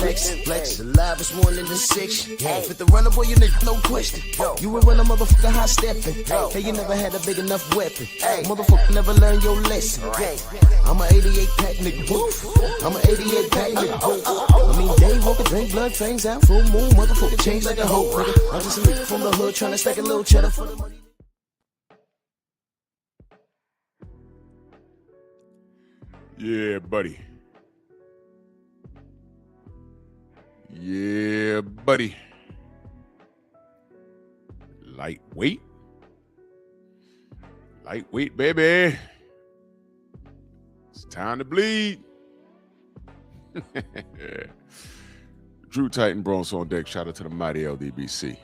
flex, flex. The live is more than the six. Fit the runner, boy, you nigga, no question. You will run a motherfucker high stepping. Hey, you never had a big enough weapon. Motherfucker never learned your lesson. I'm a 88 pack nigga, woof. I'm a 88 pack nigga, woof. I mean, day walker, drink blood, fangs out, full moon, motherfucker, change like a hoe, nigga. I'm just a nigga from the hood, tryna stack a little cheddar for the money. Yeah, buddy. Yeah, buddy. Lightweight. Lightweight, baby. It's time to bleed. Drew Titan Bronx on deck. Shout out to the mighty LDBC.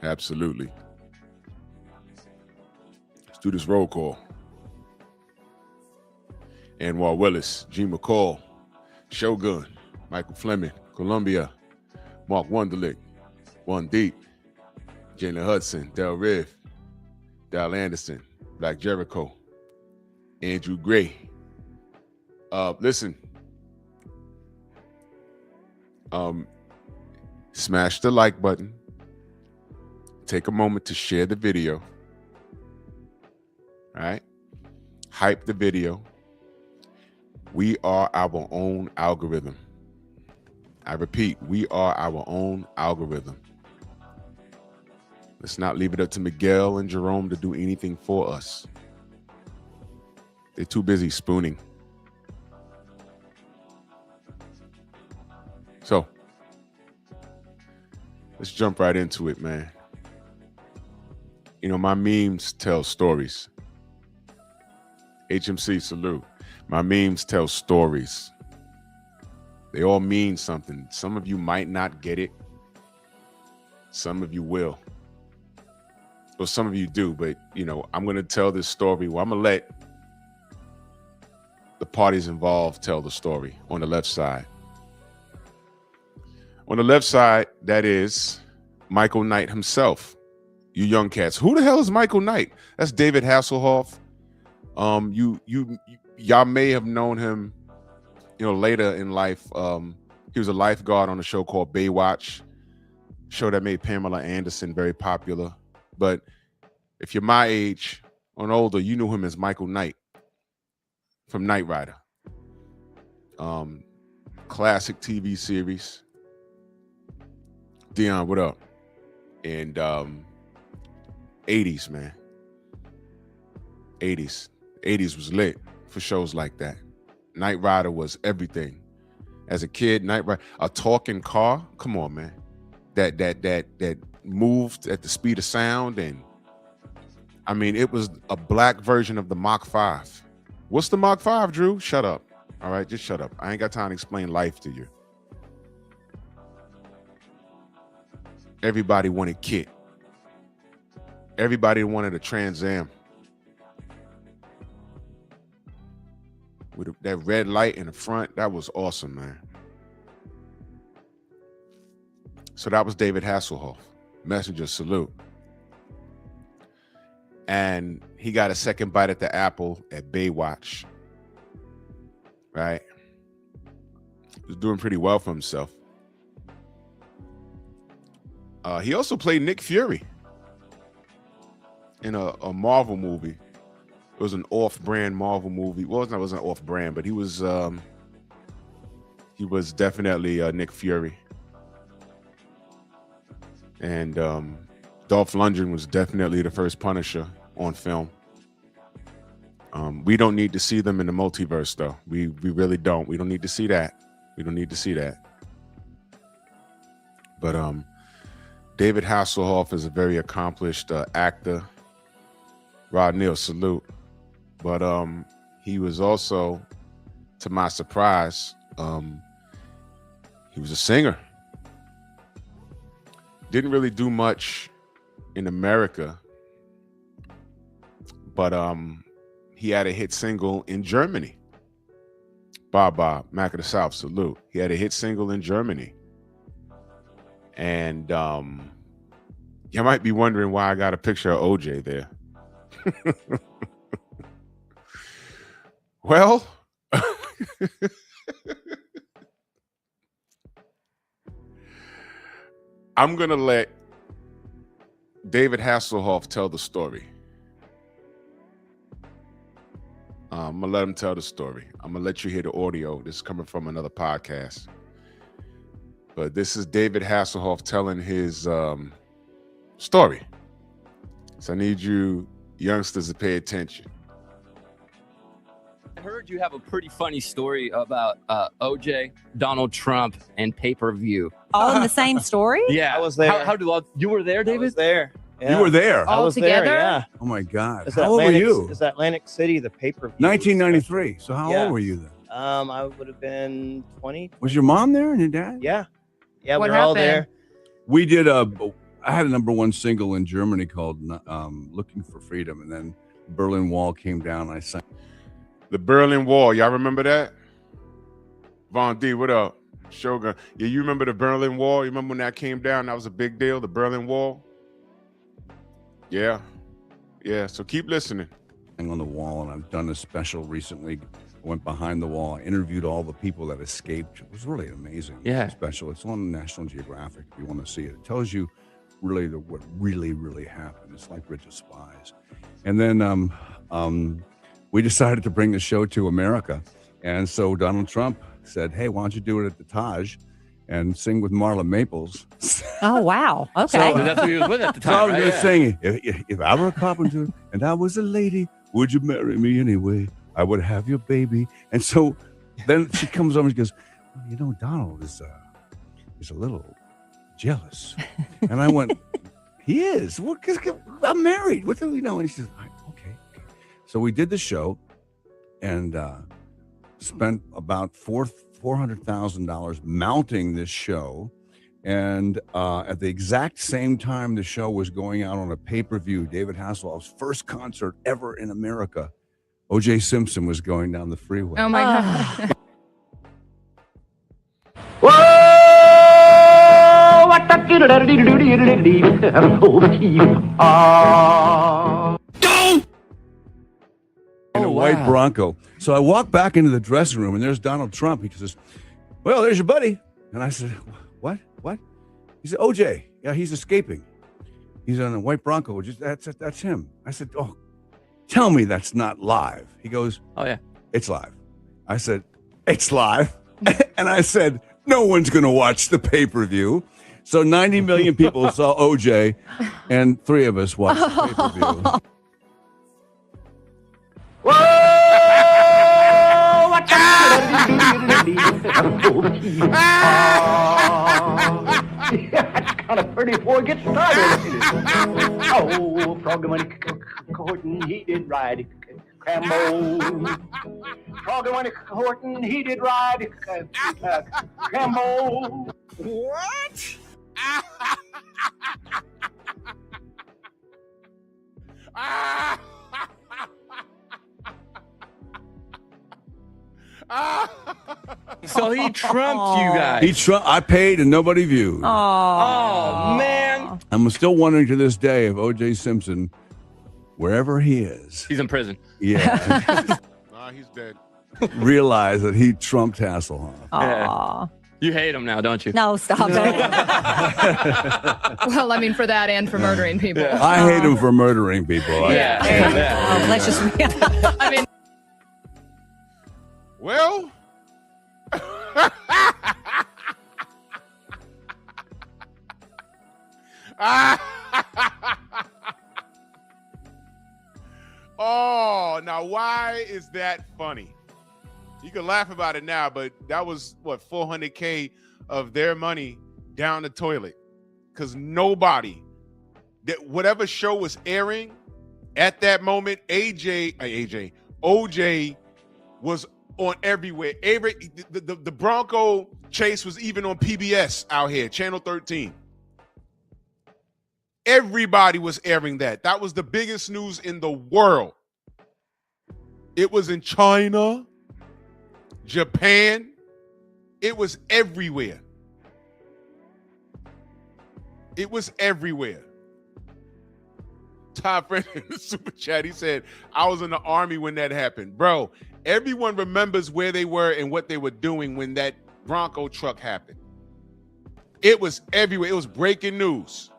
Absolutely. Let's do this roll call. Anwar Willis, G. McCall, Shogun, Michael Fleming, Columbia, Mark Wunderlich, One Deep, Jalen Hudson, Del Riv, Dal Anderson, Black Jericho, Andrew Gray. Listen, smash the like button. Take a moment to share the video. All right? Hype the video. We are our own algorithm. I repeat, we are our own algorithm. Let's not leave it up to Miguel and Jerome to do anything for us. They're too busy spooning. So, let's jump right into it, man. You know, my memes tell stories. HMC, salute. My memes tell stories. They all mean something. Some of you might not get it. Some of you will. Well, some of you do, but, you know, I'm going to tell this story. Well, I'm going to let the parties involved tell the story on the left side. On the left side, that is Michael Knight himself. You young cats. Who the hell is Michael Knight? That's David Hasselhoff. Y'all may have known him, you know, later in life. He was a lifeguard on a show called Baywatch, show that made Pamela Anderson very popular. But if you're my age or older, you knew him as Michael Knight from Knight Rider. Classic TV series. Dion, what up? And 80s, man. 80s was lit for shows like that. Knight Rider was everything. As a kid, Knight Rider, a talking car. Come on, man. That moved at the speed of sound, and I mean, it was a black version of the Mach 5. What's the Mach 5, Drew? Shut up. All right, just shut up. I ain't got time to explain life to you. Everybody wanted Kit. Everybody wanted a Trans Am. With that red light in the front, that was awesome, man. So that was David Hasselhoff. Messenger, salute. And he got a second bite at the apple at Baywatch. Right? He was doing pretty well for himself. He also played Nick Fury in a Marvel movie. It was an off-brand Marvel movie. Well, it wasn't off-brand, but he was definitely Nick Fury. And Dolph Lundgren was definitely the first Punisher on film. We don't need to see them in the multiverse, though. We really don't. We don't need to see that. We don't need to see that. But David Hasselhoff is a very accomplished actor. Rod Neal, salute. But he was also, to my surprise, he was a singer. Didn't really do much in America, but he had a hit single in Germany. Bob, Mac of the South, salute. He had a hit single in Germany. And you might be wondering why I got a picture of OJ there. Well, I'm gonna let David Hasselhoff tell the story. I'm gonna let him tell the story. I'm gonna let you hear the audio. This is coming from another podcast, but this is David Hasselhoff telling his story. So I need you youngsters to pay attention. I heard you have a pretty funny story about OJ, Donald Trump, and pay-per-view. All in the same story? Yeah, I was there. How do you were there, I David? was there. Yeah. You were there. I All was together? there, yeah. Oh my God. It's How old were you? It's Atlantic City, the pay-per-view. 1993. So how Yeah. old were you then? I would have been 20. Was your mom there and your dad? Yeah. Yeah, What we were all happened? there. We did I had a #1 single in Germany called Looking for Freedom, and then Berlin Wall came down and I sang. The Berlin Wall, y'all remember that? Von D, what up? Shogun. Yeah, you remember the Berlin Wall? You remember when that came down? That was a big deal, the Berlin Wall? Yeah. Yeah, so keep listening. On the wall, and I've done a special recently. I went behind the wall. I interviewed all the people that escaped. It was really amazing. Yeah. Special. It's on National Geographic if you want to see it. It tells you really what really happened. It's like Bridge of Spies. And then we decided to bring the show to America. And so Donald Trump said, hey, why don't you do it at the Taj and sing with Marla Maples? Oh, wow. Okay. So that's who he was with at the So I time, was right? just saying, if I were a carpenter and I was a lady, would you marry me anyway? I would have your baby. And so then she comes over and she goes, well, you know, Donald is a little jealous. And I went, he is. Well, 'cause I'm married. What do you know? And she says, okay. So we did the show and spent about $400,000 mounting this show. And at the exact same time the show was going out on a pay-per-view, David Hasselhoff's first concert ever in America, O.J. Simpson was going down the freeway. Oh, my God. In a white Bronco. So I walk back into the dressing room and there's Donald Trump. He says, well, there's your buddy. And I said, what? He said, OJ. Yeah, he's escaping. He's on a white Bronco. That's him. I said, oh, tell me that's not live. He goes, Oh, yeah. it's live. I said, it's live. And I said, no one's going to watch the pay-per-view. So 90 million people saw OJ and 3 of us watched the pay-per-view. That's kind of pretty before it gets started. Oh, Froggy when Horton, he did ride Crambo. Froggy when Horton, he did ride Crambo. What? So he trumped you guys. I paid and nobody viewed. Oh, man. I'm still wondering to this day if O.J. Simpson, wherever he is, He's in prison. yeah, Nah, he's dead. realize that he trumped Hasselhoff. Aw. You hate him now, don't you? No, stop it. Well, I mean, for that and for murdering people. Yeah. I hate him for murdering people. Yeah. Oh, let's just. I mean, Well, oh, now why is that funny? You can laugh about it now, but that was what, $400K of their money down the toilet, because nobody, that whatever show was airing at that moment, OJ was on everywhere. The Bronco chase was even on PBS out here, Channel 13. Everybody was airing that. That was the biggest news in the world. It was in China, Japan. It was everywhere. It was everywhere. Todd Friend in the super chat, he said, I was in the Army when that happened. Bro, everyone remembers where they were and what they were doing when that Bronco truck happened. It was everywhere. It was breaking news.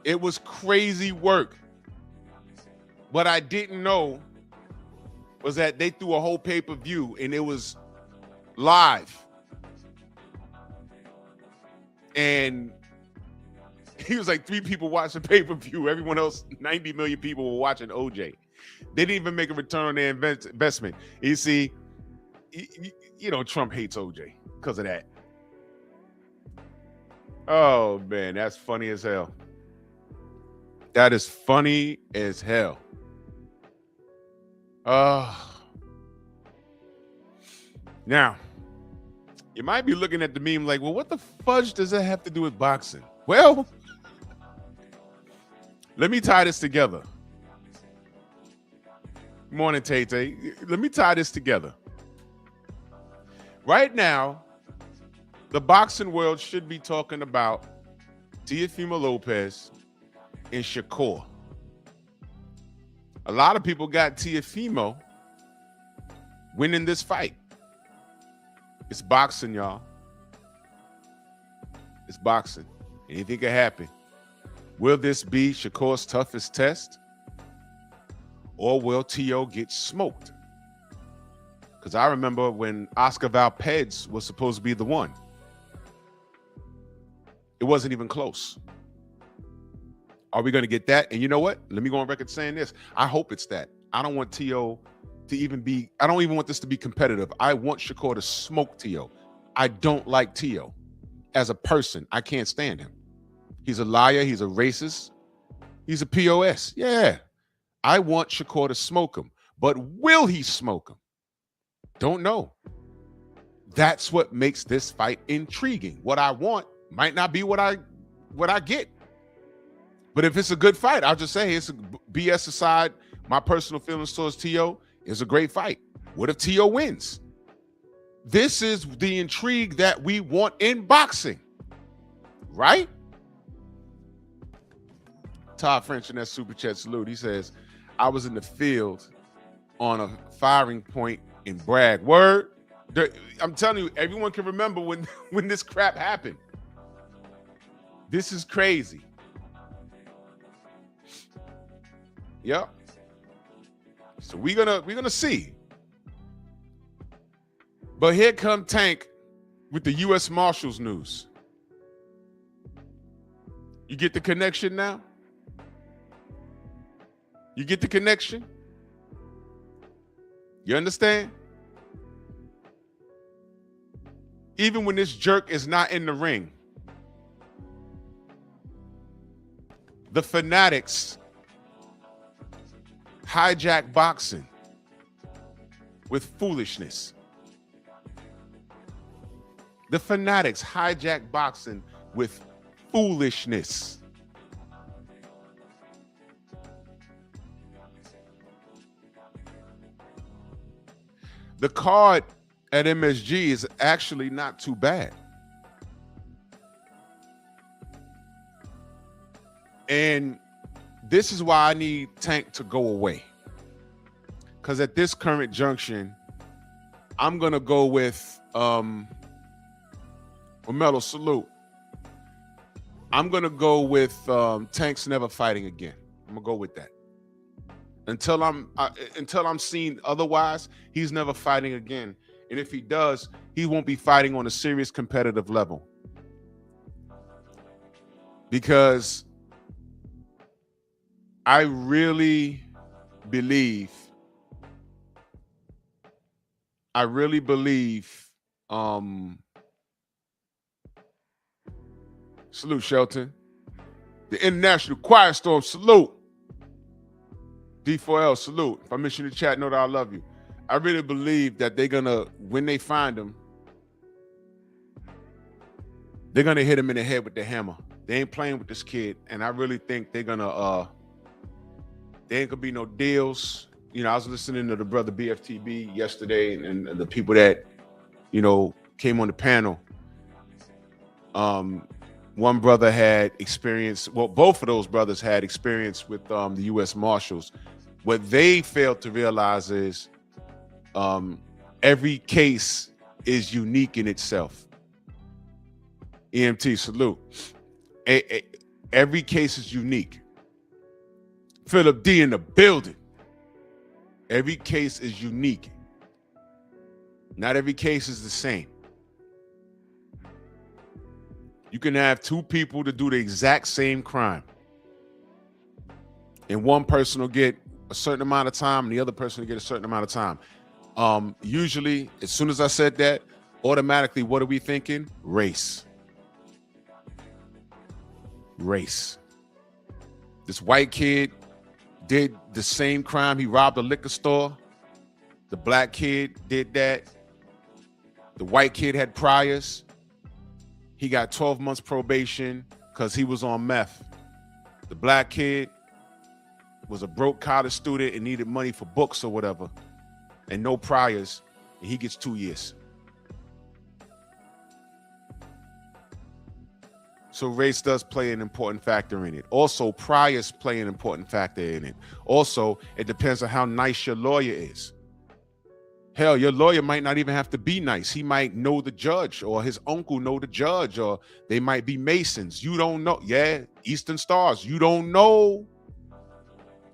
It was crazy work. What I didn't know was that they threw a whole pay-per-view and it was live. And he was like 3 people watching pay-per-view. Everyone else, 90 million people were watching OJ. They didn't even make a return on their investment. You see, Trump hates OJ because of that. Oh, man, that's funny as hell. That is funny as hell. Now, you might be looking at the meme like, well, what the fudge does that have to do with boxing? Well, let me tie this together. Morning, Tay-Tay. Let me tie this together. Right now, the boxing world should be talking about Teofimo Lopez and Shakur. A lot of people got Teofimo winning this fight. It's boxing, y'all. It's boxing. Anything can happen. Will this be Shakur's toughest test? Or will T.O. get smoked? Because I remember when Oscar Valdez was supposed to be the one. It wasn't even close. Are we going to get that? And you know what? Let me go on record saying this. I hope it's that. I don't want T.O. to even be, I don't even want this to be competitive. I want Shakur to smoke T.O. I don't like T.O. As a person. I can't stand him. He's a liar. He's a racist. He's a POS. Yeah. I want Shakur to smoke him. But will he smoke him? Don't know. That's what makes this fight intriguing. What I want might not be what I get. But if it's a good fight, I'll just say, it's a BS aside, my personal feelings towards T.O. is a great fight. What if T.O. wins? This is the intrigue that we want in boxing, right? Todd French in that super chat salute. He says, I was in the field on a firing point in Bragg. Word. I'm telling you, everyone can remember when this crap happened. This is crazy. Yep. So we're gonna see. But here come Tank with the U.S. Marshals news. You get the connection now? You get the connection? You understand? Even when this jerk is not in the ring, the fanatics hijack boxing with foolishness. The fanatics hijack boxing with foolishness. The card at MSG is actually not too bad. And this is why I need Tank to go away. Because at this current junction, I'm going to go with Romelo, salute. I'm going to go with Tank's never fighting again. I'm going to go with that. Until I'm seen otherwise, he's never fighting again. And if he does, he won't be fighting on a serious competitive level. Because I really believe salute Shelton, the International Quiet Storm, salute. D4L, salute. If I miss you in the chat, know that I love you. I really believe that they're gonna, when they find him, they're gonna hit him in the head with the hammer. They ain't playing with this kid, and I really think they're gonna there ain't gonna be no deals. You know, I was listening to the brother BFTB yesterday, and the people that, you know, came on the panel. One brother had experience, well, both of those brothers had experience with the U.S. Marshals. What they failed to realize is every case is unique in itself. EMT, salute. Every case is unique. Philip D in the building. Every case is unique. Not every case is the same. You can have two people to do the exact same crime. And one person will get a certain amount of time and the other person will get a certain amount of time. Usually, as soon as I said that, automatically, what are we thinking? Race. Race. This white kid did the same crime. He robbed a liquor store. The black kid did that. The white kid had priors. He got 12 months probation because he was on meth. The black kid was a broke college student and needed money for books or whatever, and no priors, and he gets 2 years. So race does play an important factor in it. Also, priors play an important factor in it. Also, it depends on how nice your lawyer is. Hell, your lawyer might not even have to be nice. He might know the judge, or his uncle know the judge, or they might be Masons. You don't know. Yeah, Eastern Stars. You don't know.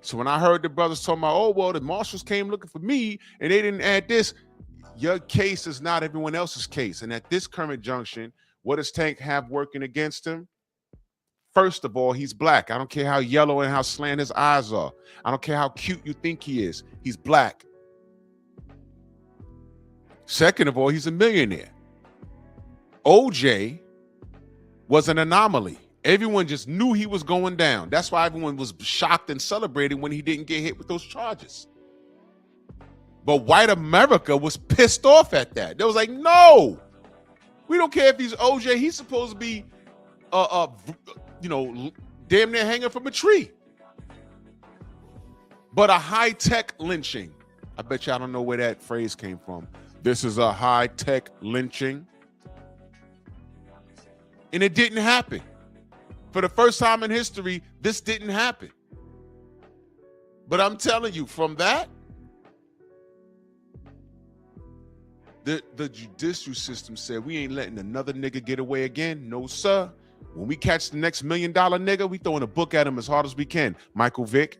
So when I heard the brothers talking about, oh, well, the marshals came looking for me and they didn't add this, your case is not everyone else's case. And at this current junction, what does Tank have working against him? First of all, he's black. I don't care how yellow and how slant his eyes are. I don't care how cute you think he is. He's black. Second of all, he's a millionaire. OJ was an anomaly. Everyone just knew he was going down. That's why everyone was shocked and celebrating when he didn't get hit with those charges. But white America was pissed off at that. They was like, no, we don't care if he's OJ. He's supposed to be, damn near hanging from a tree. But a high-tech lynching. I bet you I don't know where that phrase came from. This is a high-tech lynching. And it didn't happen. For the first time in history, this didn't happen. But I'm telling you, from that, the judicial system said, we ain't letting another nigga get away again. No, sir. When we catch the next $1 million nigga, we throwing a book at him as hard as we can. Michael Vick.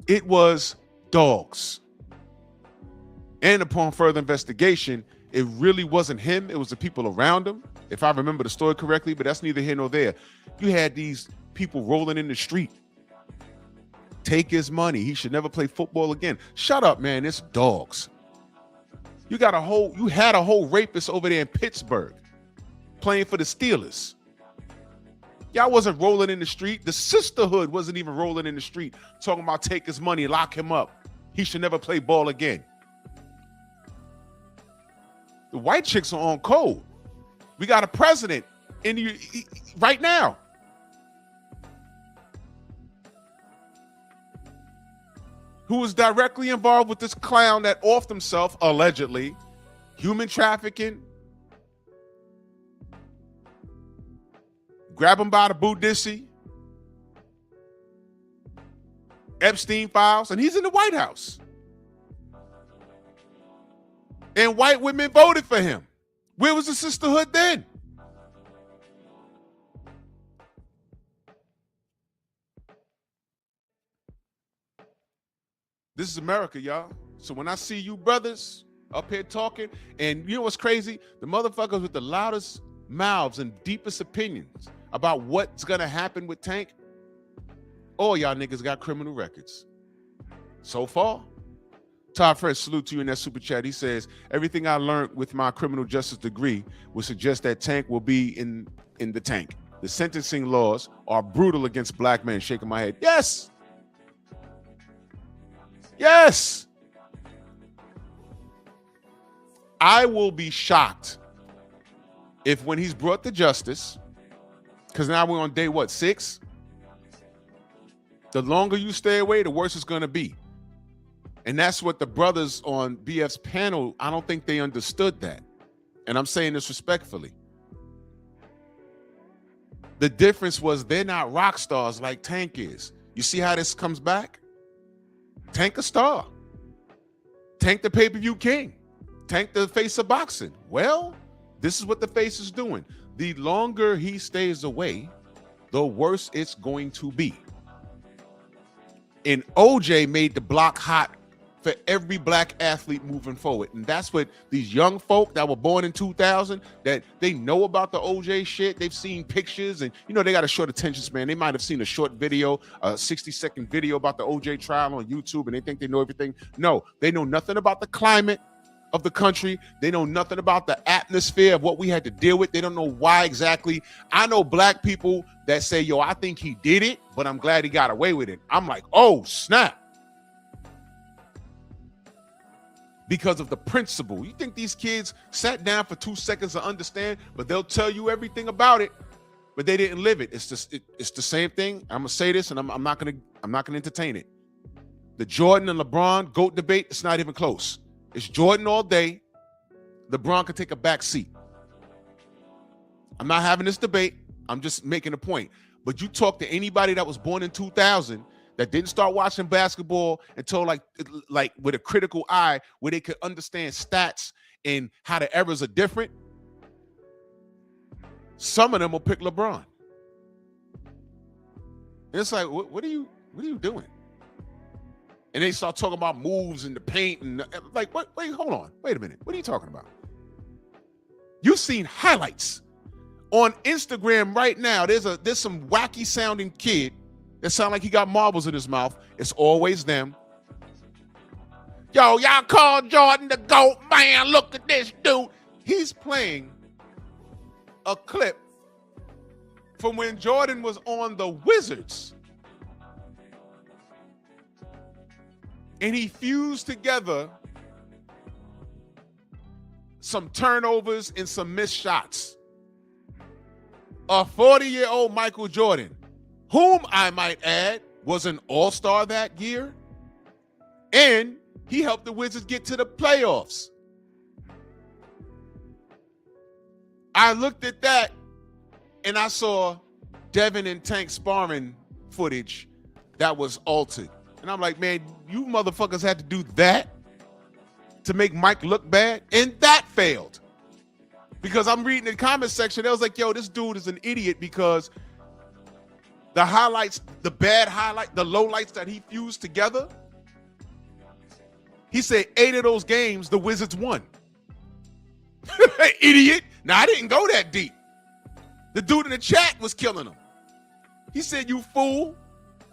It was dogs. And upon further investigation, it really wasn't him. It was the people around him, if I remember the story correctly, but that's neither here nor there. You had these people rolling in the street. Take his money. He should never play football again. Shut up, man. It's dogs. You had a whole rapist over there in Pittsburgh playing for the Steelers. Y'all wasn't rolling in the street. The sisterhood wasn't even rolling in the street talking about take his money, lock him up. He should never play ball again. The white chicks are on code. We got a president right now. Who was directly involved with this clown that offed himself, allegedly, human trafficking, grab him by the boodissy, Epstein files, and he's in the White House. And white women voted for him. Where was the sisterhood then? This is America, y'all. So when I see you brothers up here talking, and you know what's crazy? The motherfuckers with the loudest mouths and deepest opinions about what's gonna happen with Tank, all y'all niggas got criminal records. So far. Todd Fresh, salute to you in that super chat. He says, everything I learned with my criminal justice degree would suggest that Tank will be in the tank. The sentencing laws are brutal against black men. Shaking my head. Yes. Yes. I will be shocked if when he's brought to justice, because now we're on day, 6? The longer you stay away, the worse it's going to be. And that's what the brothers on BF's panel, I don't think they understood that. And I'm saying this respectfully. The difference was they're not rock stars like Tank is. You see how this comes back? Tank a star. Tank the pay-per-view king. Tank the face of boxing. Well, this is what the face is doing. the longer he stays away, the worse it's going to be. And OJ made the block hot for every black athlete moving forward. And that's what these young folk that were born in 2000, that they know about the OJ shit. They've seen pictures and, you know, they got a short attention span. They might have seen a short video, a 60-second video about the OJ trial on YouTube, and they think they know everything. No, they know nothing about the climate of the country. They know nothing about the atmosphere of what we had to deal with. They don't know why exactly. I know black people that say, yo, I think he did it, but I'm glad he got away with it. I'm like, oh, snap. Because of the principle. You think these kids sat down for 2 seconds to understand, but they'll tell you everything about it, but they didn't live it. It's just it's the same thing. I'm gonna say this, and I'm not gonna entertain it. The Jordan and LeBron GOAT debate, it's not even close. It's Jordan all day. LeBron can take a back seat. I'm not having this debate. I'm just making a point. But you talk to anybody that was born in 2000 that didn't start watching basketball until like with a critical eye, where they could understand stats and how the eras are different. Some of them will pick LeBron. And it's like, what are you doing? And they start talking about moves and the paint and like, what? Wait, hold on. Wait a minute. What are you talking about? You've seen highlights on Instagram right now. There's some wacky sounding kid that sound like he got marbles in his mouth. It's always them. Yo, y'all call Jordan the GOAT, man. Look at this dude. He's playing a clip from when Jordan was on the Wizards. And he fused together some turnovers and some missed shots. A 40-year-old Michael Jordan, whom I might add was an all-star that year, and he helped the Wizards get to the playoffs. I looked at that and I saw Devin and Tank sparring footage that was altered. And I'm like, man, you motherfuckers had to do that to make Mike look bad? And that failed. Because I'm reading the comment section, they was like, yo, this dude is an idiot because the highlights, the bad highlight, the low lights that he fused together, he said 8 of those games, the Wizards won. Idiot. Now, I didn't go that deep. The dude in the chat was killing him. He said, you fool.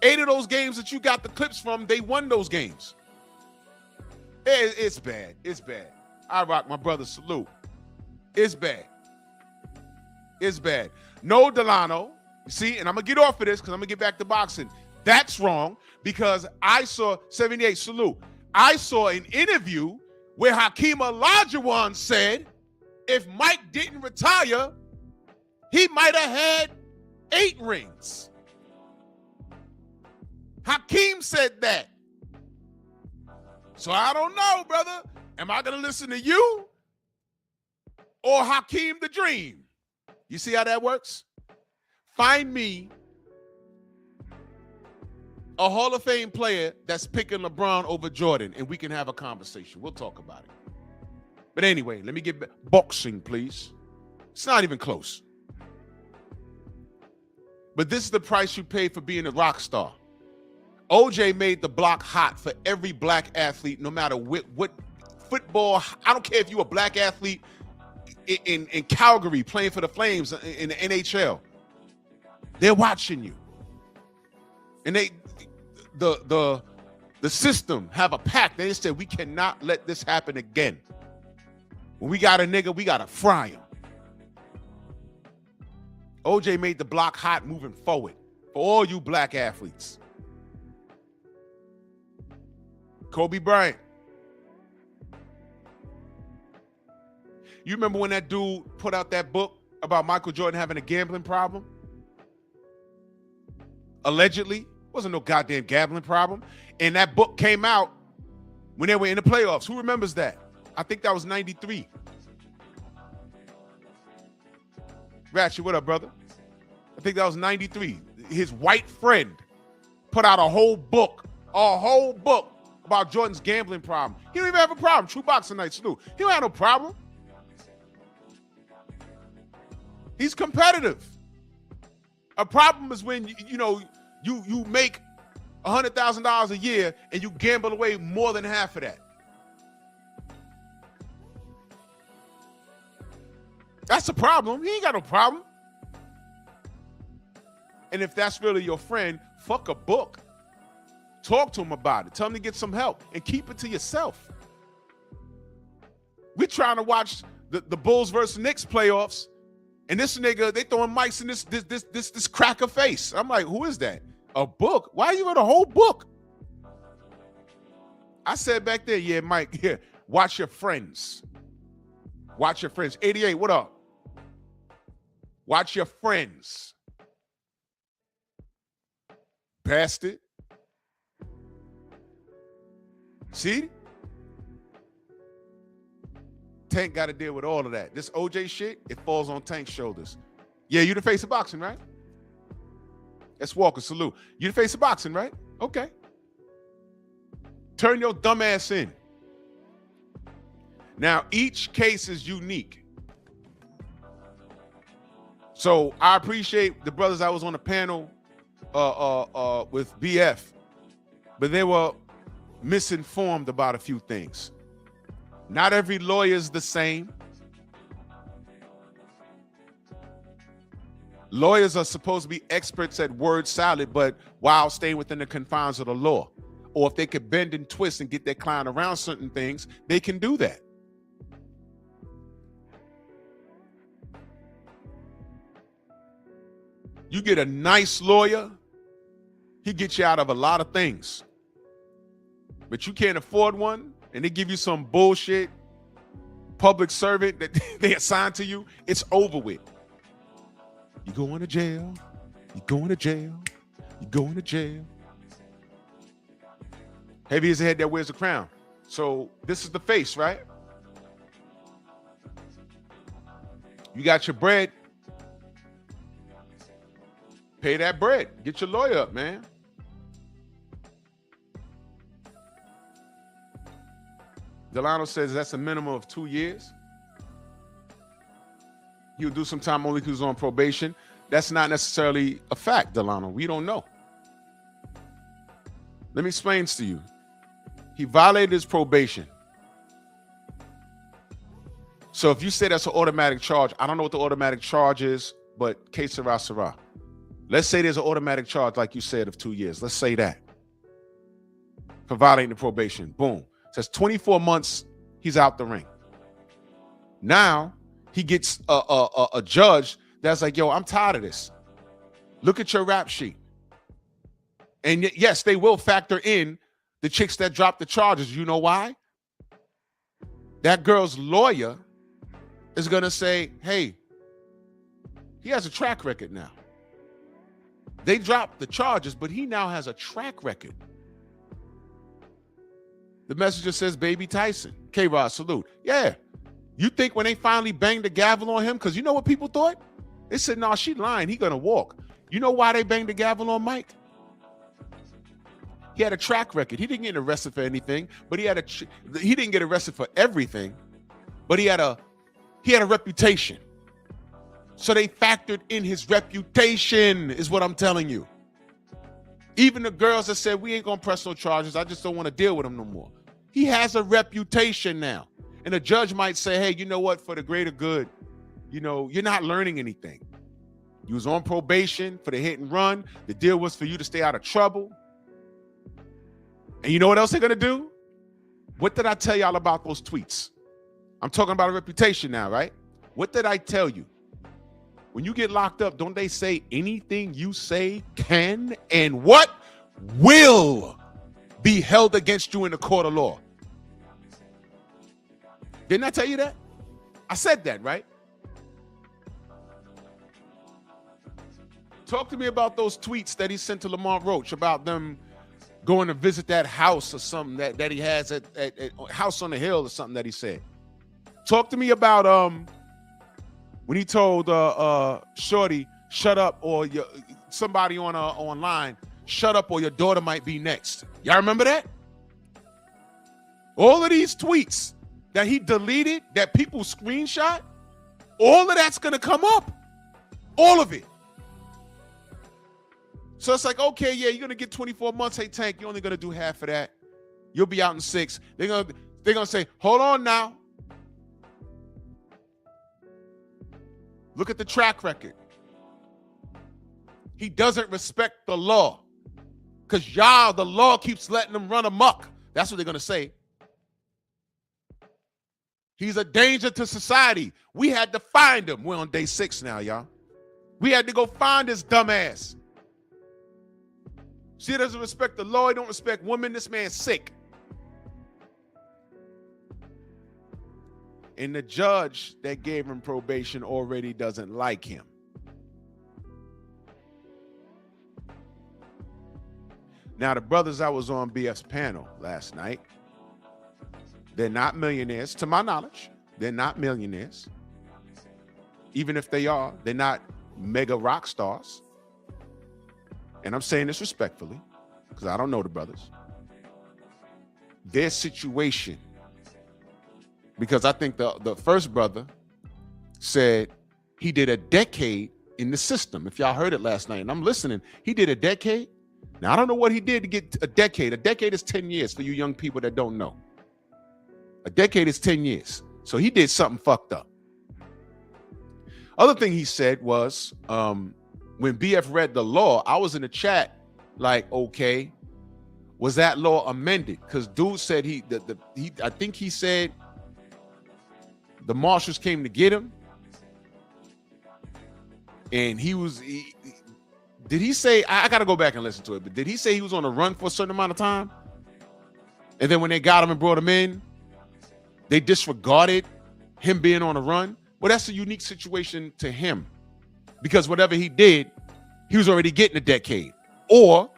8 of those games that you got the clips from, they won those games. It's bad. It's bad. I rock my brother. Salute. It's bad. It's bad. No Delano. You see, and I'm going to get off of this because I'm going to get back to boxing. That's wrong because I saw 78. Salute. I saw an interview where Hakeem Olajuwon said if Mike didn't retire, he might have had 8 rings. Hakeem said that. So I don't know, brother. Am I going to listen to you or Hakeem the Dream? You see how that works? Find me a Hall of Fame player that's picking LeBron over Jordan, and we can have a conversation. We'll talk about it. But anyway, let me get back. Boxing, please. It's not even close. But this is the price you pay for being a rock star. OJ made the block hot for every black athlete, no matter what football. I don't care if you're a black athlete in Calgary playing for the Flames in the NHL. They're watching you. And the system have a pact. They said, we cannot let this happen again. When we got a nigga, we got to fry him. OJ made the block hot moving forward for all you black athletes. Kobe Bryant. You remember when that dude put out that book about Michael Jordan having a gambling problem? Allegedly. Wasn't no goddamn gambling problem. And that book came out when they were in the playoffs. Who remembers that? I think that was 93. Ratchet, what up, brother? I think that was 93. His white friend put out a whole book about Jordan's gambling problem. He don't even have a problem. True Boxing Night, salute. He don't have no problem. He's competitive. A problem is when you make $100,000 a year and you gamble away more than half of that. That's a problem. He ain't got no problem. And if that's really your friend, fuck a book. Talk to him about it. Tell him to get some help and keep it to yourself. We're trying to watch the Bulls versus Knicks playoffs, and this nigga, they throwing mics in this cracker face. I'm like, who is that? A book? Why you got a whole book? I said back there, yeah, Mike, yeah, watch your friends. Watch your friends. 88, what up? Watch your friends. Bastard. See? Tank got to deal with all of that. This OJ shit, it falls on Tank's shoulders. Yeah, you the face of boxing, right? That's Walker, salute. You the face of boxing, right? Okay. Turn your dumb ass in. Now, each case is unique. So I appreciate the brothers I was on the panel with BF, but they were misinformed about a few things. Not every lawyer is the same. Lawyers are supposed to be experts at word salad, but while staying within the confines of the law. Or if they could bend and twist and get their client around certain things, they can do that. You get a nice lawyer, he gets you out of a lot of things. But you can't afford one, and they give you some bullshit public servant that they assign to you, it's over with. You going to jail, you going to jail, you going to jail. Heavy is the head that wears the crown. So this is the face, right? You got your bread. Pay that bread. Get your lawyer up, man. Delano says that's a minimum of 2 years. He'll do some time only because he's on probation. That's not necessarily a fact, Delano. We don't know. Let me explain this to you. He violated his probation. So if you say that's an automatic charge, I don't know what the automatic charge is, but que sera, sera. Let's say there's an automatic charge, like you said, of 2 years. Let's say that. For violating the probation. Boom. Says 24 months, he's out the ring. Now, he gets a judge that's like, yo, I'm tired of this. Look at your rap sheet. And yes, they will factor in the chicks that dropped the charges. You know why? That girl's lawyer is going to say, hey, he has a track record now. They dropped the charges, but he now has a track record. The messenger says, Baby Tyson. K-Rod, salute. Yeah. You think when they finally banged the gavel on him, because you know what people thought? They said, no, she lying. He going to walk. You know why they banged the gavel on Mike? He had a track record. He didn't get arrested for anything, but he didn't get arrested for everything, but he had a reputation. So they factored in his reputation, is what I'm telling you. Even the girls that said, we ain't going to press no charges, I just don't want to deal with him no more. He has a reputation now. And a judge might say, hey, you know what, for the greater good, you know, you're not learning anything. You was on probation for the hit and run. The deal was for you to stay out of trouble. And you know what else they're going to do? What did I tell y'all about those tweets? I'm talking about a reputation now, right? What did I tell you? When you get locked up, don't they say anything you say can and what will be held against you in the court of law? Didn't I tell you that? I said that, right? Talk to me about those tweets that he sent to Lamont Roach about them going to visit that house or something that he has at House on the Hill or something that he said. Talk to me about when he told Shorty, shut up, or somebody online, shut up or your daughter might be next. Y'all remember that? All of these tweets that he deleted, that people screenshot, all of that's going to come up. All of it. So it's like, okay, yeah, you're gonna get 24 months. Hey, Tank, you're only gonna do half of that. You'll be out in 6. They're gonna say, hold on now. Look at the track record. He doesn't respect the law. Because the law keeps letting him run amok. That's what they're gonna say. He's a danger to society. We had to find him. We're on day 6 now, y'all. We had to go find his dumb ass. See, he doesn't respect the law. He don't respect women. This man's sick. And the judge that gave him probation already doesn't like him. Now, the brothers I was on BF's panel last night, they're not millionaires, to my knowledge. They're not millionaires. Even if they are, they're not mega rock stars. And I'm saying this respectfully, because I don't know the brothers. Their situation, because I think the first brother said he did a decade in the system. If y'all heard it last night, and I'm listening, he did a decade. Now, I don't know what he did to get a decade. A decade is 10 years for you young people that don't know. A decade is 10 years. So he did something fucked up. Other thing he said was, when BF read the law, I was in the chat like, okay, was that law amended? Because dude said I think he said the marshals came to get him. And did he say, I got to go back and listen to it, but did he say he was on a run for a certain amount of time? And then when they got him and brought him in, they disregarded him being on a run? Well, that's a unique situation to him. Because whatever he did, he was already getting a decade. Or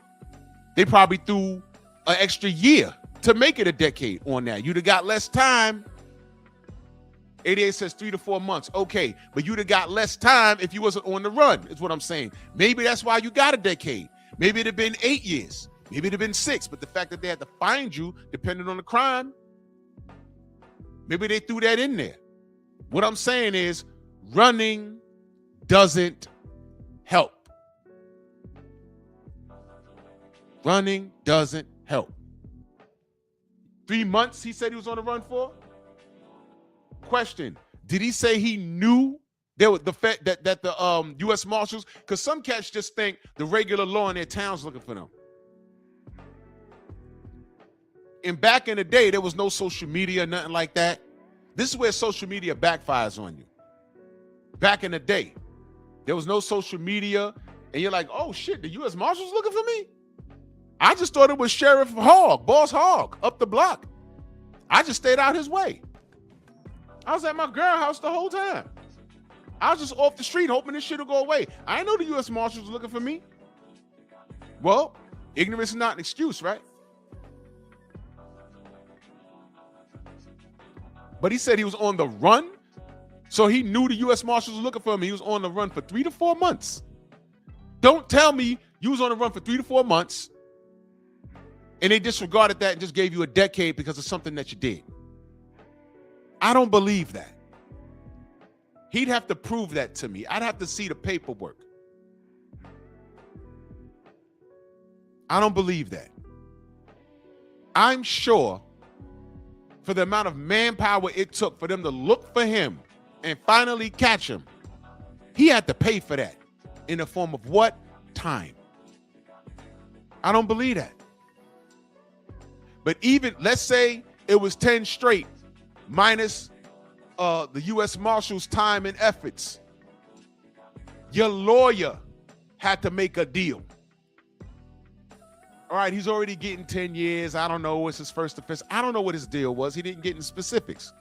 they probably threw an extra year to make it a decade on that. You'd have got less time. 88 says 3 to 4 months. Okay, but you'd have got less time if you wasn't on the run, is what I'm saying. Maybe that's why you got a decade. Maybe it'd have been 8 years. Maybe it'd have been 6. But the fact that they had to find you, depending on the crime, maybe they threw that in there. What I'm saying is running doesn't help. Running doesn't help. 3 months he said he was on the run for? Question, did he say he knew there was the fact that the U.S. Marshals, because some cats just think the regular law in their town's looking for them. And back in the day, there was no social media, nothing like that. This is where social media backfires on you. Back in the day, there was no social media, and you're like, oh shit, the U.S. Marshals looking for me? I just thought it was Sheriff Hogg, Boss Hogg, up the block. I just stayed out his way. I was at my girl house the whole time. I was just off the street hoping this shit will go away. I didn't know the U.S. Marshals was looking for me. Well, ignorance is not an excuse, right? But he said he was on the run, so he knew the U.S. Marshals was looking for him. He was on the run for 3 to 4 months. Don't tell me you was on the run for 3 to 4 months and they disregarded that and just gave you a decade because of something that you did. I don't believe that. He'd have to prove that to me. I'd have to see the paperwork. I don't believe that. I'm sure for the amount of manpower it took for them to look for him and finally catch him, he had to pay for that in the form of what? Time. I don't believe that. But even, let's say it was 10 straight minus the U.S. Marshals' time and efforts. Your lawyer had to make a deal. All right, he's already getting 10 years. I don't know. It's his first offense. I don't know what his deal was. He didn't get in specifics.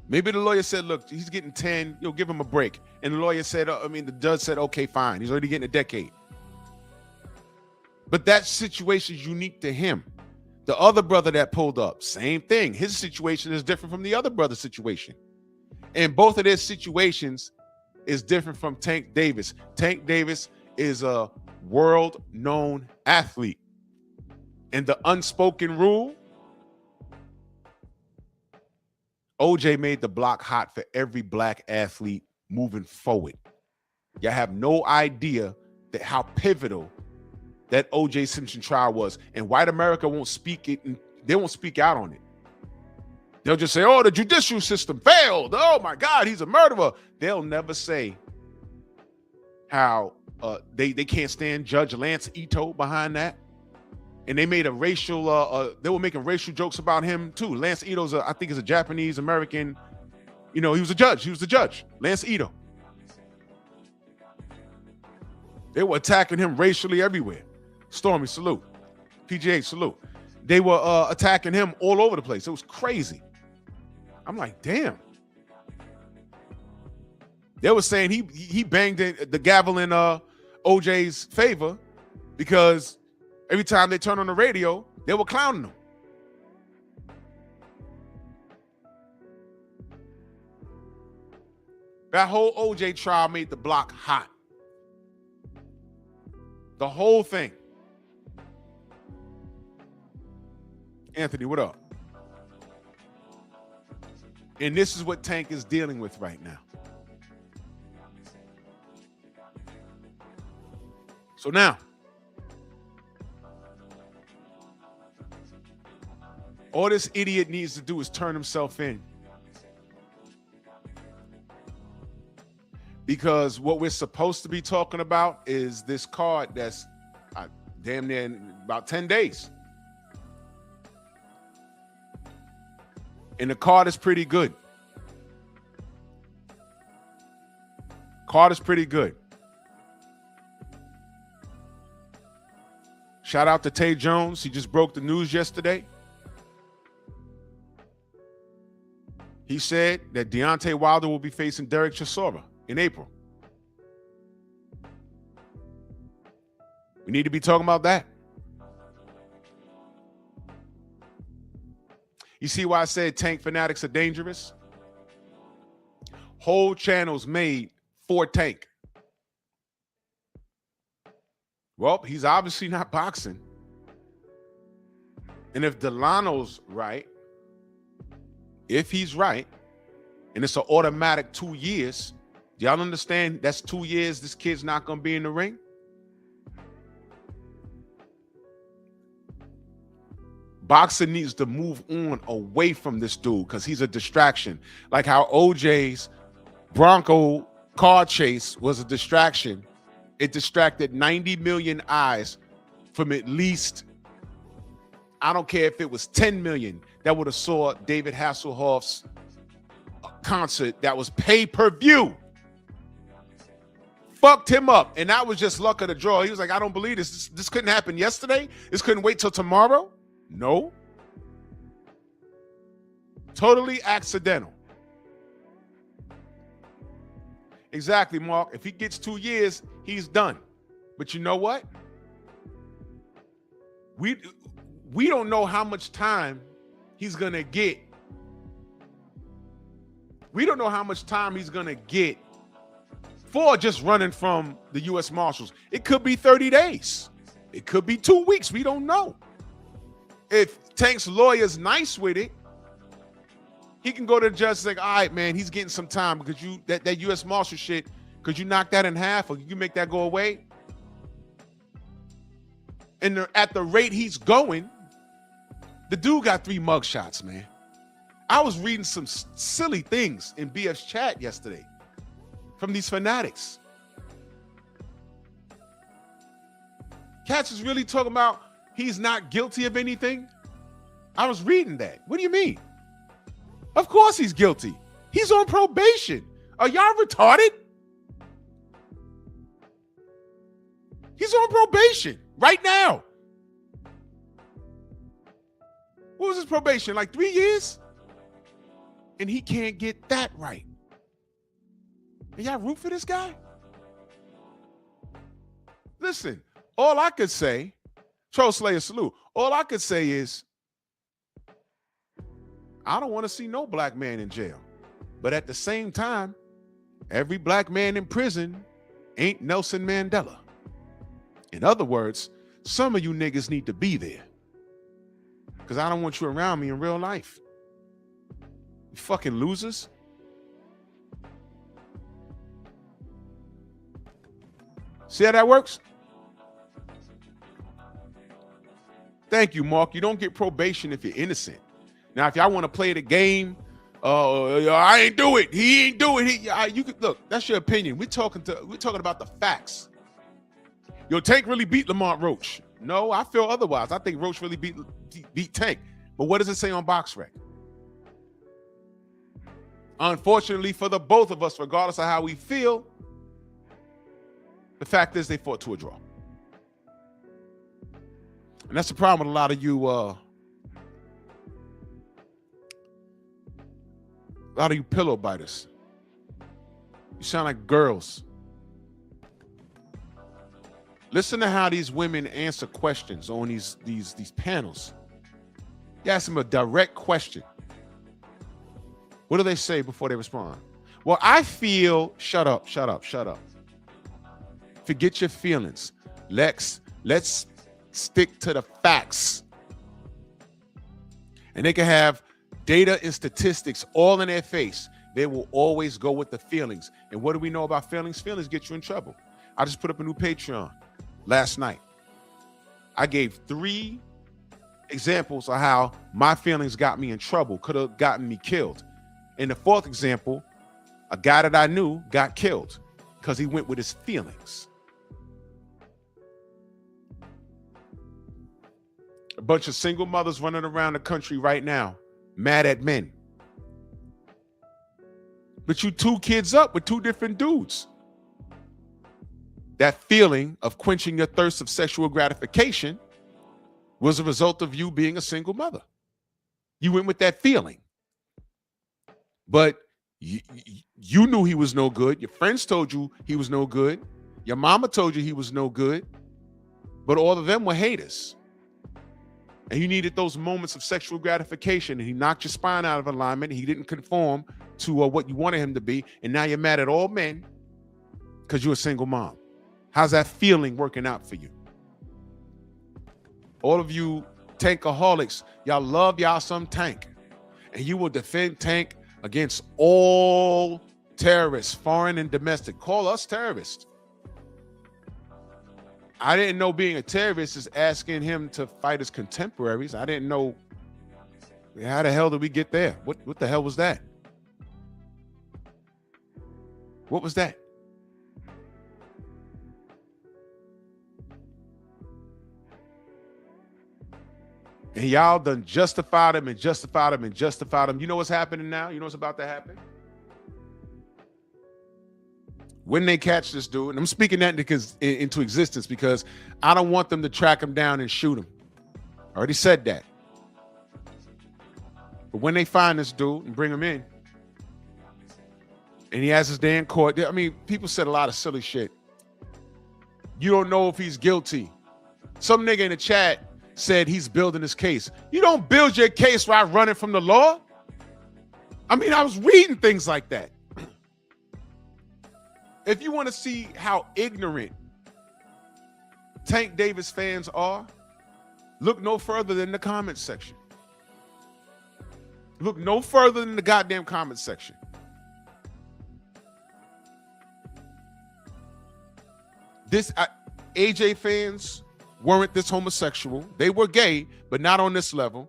Maybe the lawyer said, look, he's getting 10. You'll give him a break. And the lawyer said, the judge said, okay, fine. He's already getting a decade. But that situation is unique to him. The other brother that pulled up, same thing. His situation is different from the other brother's situation. And both of their situations is different from Tank Davis. Tank Davis is a world-known athlete. And the unspoken rule OJ made the block hot for every black athlete moving forward. Y'all have no idea that how pivotal that OJ Simpson trial was. And white America won't speak it, and they won't speak out on it. They'll just say, oh, the judicial system failed. Oh my God, he's a murderer. They'll never say how they can't stand Judge Lance Ito behind that. And they made a racial, they were making racial jokes about him too. Lance Ito's, I think, is a Japanese American. You know, he was a judge. He was the judge, Lance Ito. They were attacking him racially everywhere. Stormy, salute. PGA, salute. They were attacking him all over the place. It was crazy. I'm like, damn. They were saying he banged the gavel in OJ's favor because every time they turned on the radio, they were clowning him. That whole OJ trial made the block hot. The whole thing. Anthony, what up? And this is what Tank is dealing with right now. So now, all this idiot needs to do is turn himself in. Because what we're supposed to be talking about is this card that's damn near in about 10 days. And the card is pretty good. Card is pretty good. Shout out to Tay Jones. He just broke the news yesterday. He said that Deontay Wilder will be facing Derek Chisora in April. We need to be talking about that. You see why I said Tank fanatics are dangerous? Whole channels made for Tank. Well, he's obviously not boxing. And if Delano's right, if he's right, and it's an automatic 2 years, do y'all understand that's 2 years this kid's not going to be in the ring? Boxing needs to move on away from this dude because he's a distraction. Like how OJ's Bronco car chase was a distraction. It distracted 90 million eyes from at least, I don't care if it was 10 million that would have saw David Hasselhoff's concert that was pay-per-view. Fucked him up. And that was just luck of the draw. He was like, I don't believe this. This couldn't happen yesterday. This couldn't wait till tomorrow. No. Totally accidental. Exactly, Mark. If he gets 2 years, he's done. But you know what? We don't know how much time he's going to get. We don't know how much time he's going to get for just running from the U.S. Marshals. It could be 30 days. It could be 2 weeks. We don't know. If Tank's lawyer's nice with it, he can go to the judge and say, all right, man, he's getting some time because that U.S. Marshal shit, could you knock that in half or you make that go away? And at the rate he's going, the dude got 3 mugshots, man. I was reading some silly things in BF's chat yesterday from these fanatics. Cats is really talking about he's not guilty of anything. I was reading that. What do you mean? Of course he's guilty. He's on probation. Are y'all retarded? He's on probation right now. What was his probation? Like 3 years? And he can't get that right. And y'all root for this guy? Listen, all I could say, Troll Slayer salute, all I could say is, I don't want to see no black man in jail. But at the same time, every black man in prison ain't Nelson Mandela. In other words, some of you niggas need to be there. Because I don't want you around me in real life. You fucking losers. See how that works? Thank you, Mark. You don't get probation if you're innocent. Now, if y'all want to play the game, I ain't do it. He ain't do it. You could look. That's your opinion. We're talking about the facts. Yo, Tank really beat Lamont Roach. No, I feel otherwise. I think Roach really beat Tank. But what does it say on BoxRec? Unfortunately for the both of us, regardless of how we feel, the fact is they fought to a draw. And that's the problem with a lot of you pillow biters. You sound like girls. Listen to how these women answer questions on these panels. You ask them a direct question. What do they say before they respond? Well, I feel, shut up. Forget your feelings. Let's stick to the facts. And they can have data and statistics all in their face. They will always go with the feelings. And what do we know about feelings? Feelings get you in trouble. I just put up a new Patreon last night. I gave 3 examples of how my feelings got me in trouble, could have gotten me killed. In the 4th example, a guy that I knew got killed because he went with his feelings. A bunch of single mothers running around the country right now, mad at men. But you 2 kids up with 2 different dudes. That feeling of quenching your thirst of sexual gratification was a result of you being a single mother. You went with that feeling. But you knew he was no good. Your friends told you he was no good. Your mama told you he was no good. But all of them were haters. And you needed those moments of sexual gratification, and he knocked your spine out of alignment. He didn't conform to what you wanted him to be, and now you're mad at all men because you're a single mom. How's that feeling working out for you? All of you tankaholics, y'all love y'all some Tank, and you will defend Tank against all terrorists, foreign and domestic. Call us terrorists. I didn't know being a terrorist is asking him to fight his contemporaries. I didn't know. How the hell did we get there? What the hell was that? What was that? And y'all done justified him and justified him and justified him. You know what's happening now? You know what's about to happen? When they catch this dude, and I'm speaking that into existence because I don't want them to track him down and shoot him. I already said that. But when they find this dude and bring him in, and he has his day in court, I mean, people said a lot of silly shit. You don't know if he's guilty. Some nigga in the chat said he's building his case. You don't build your case while running from the law. I mean, I was reading things like that. If you want to see how ignorant Tank Davis fans are, look no further than the comments section. Look no further than the goddamn comments section. AJ fans weren't this homosexual. They were gay, but not on this level.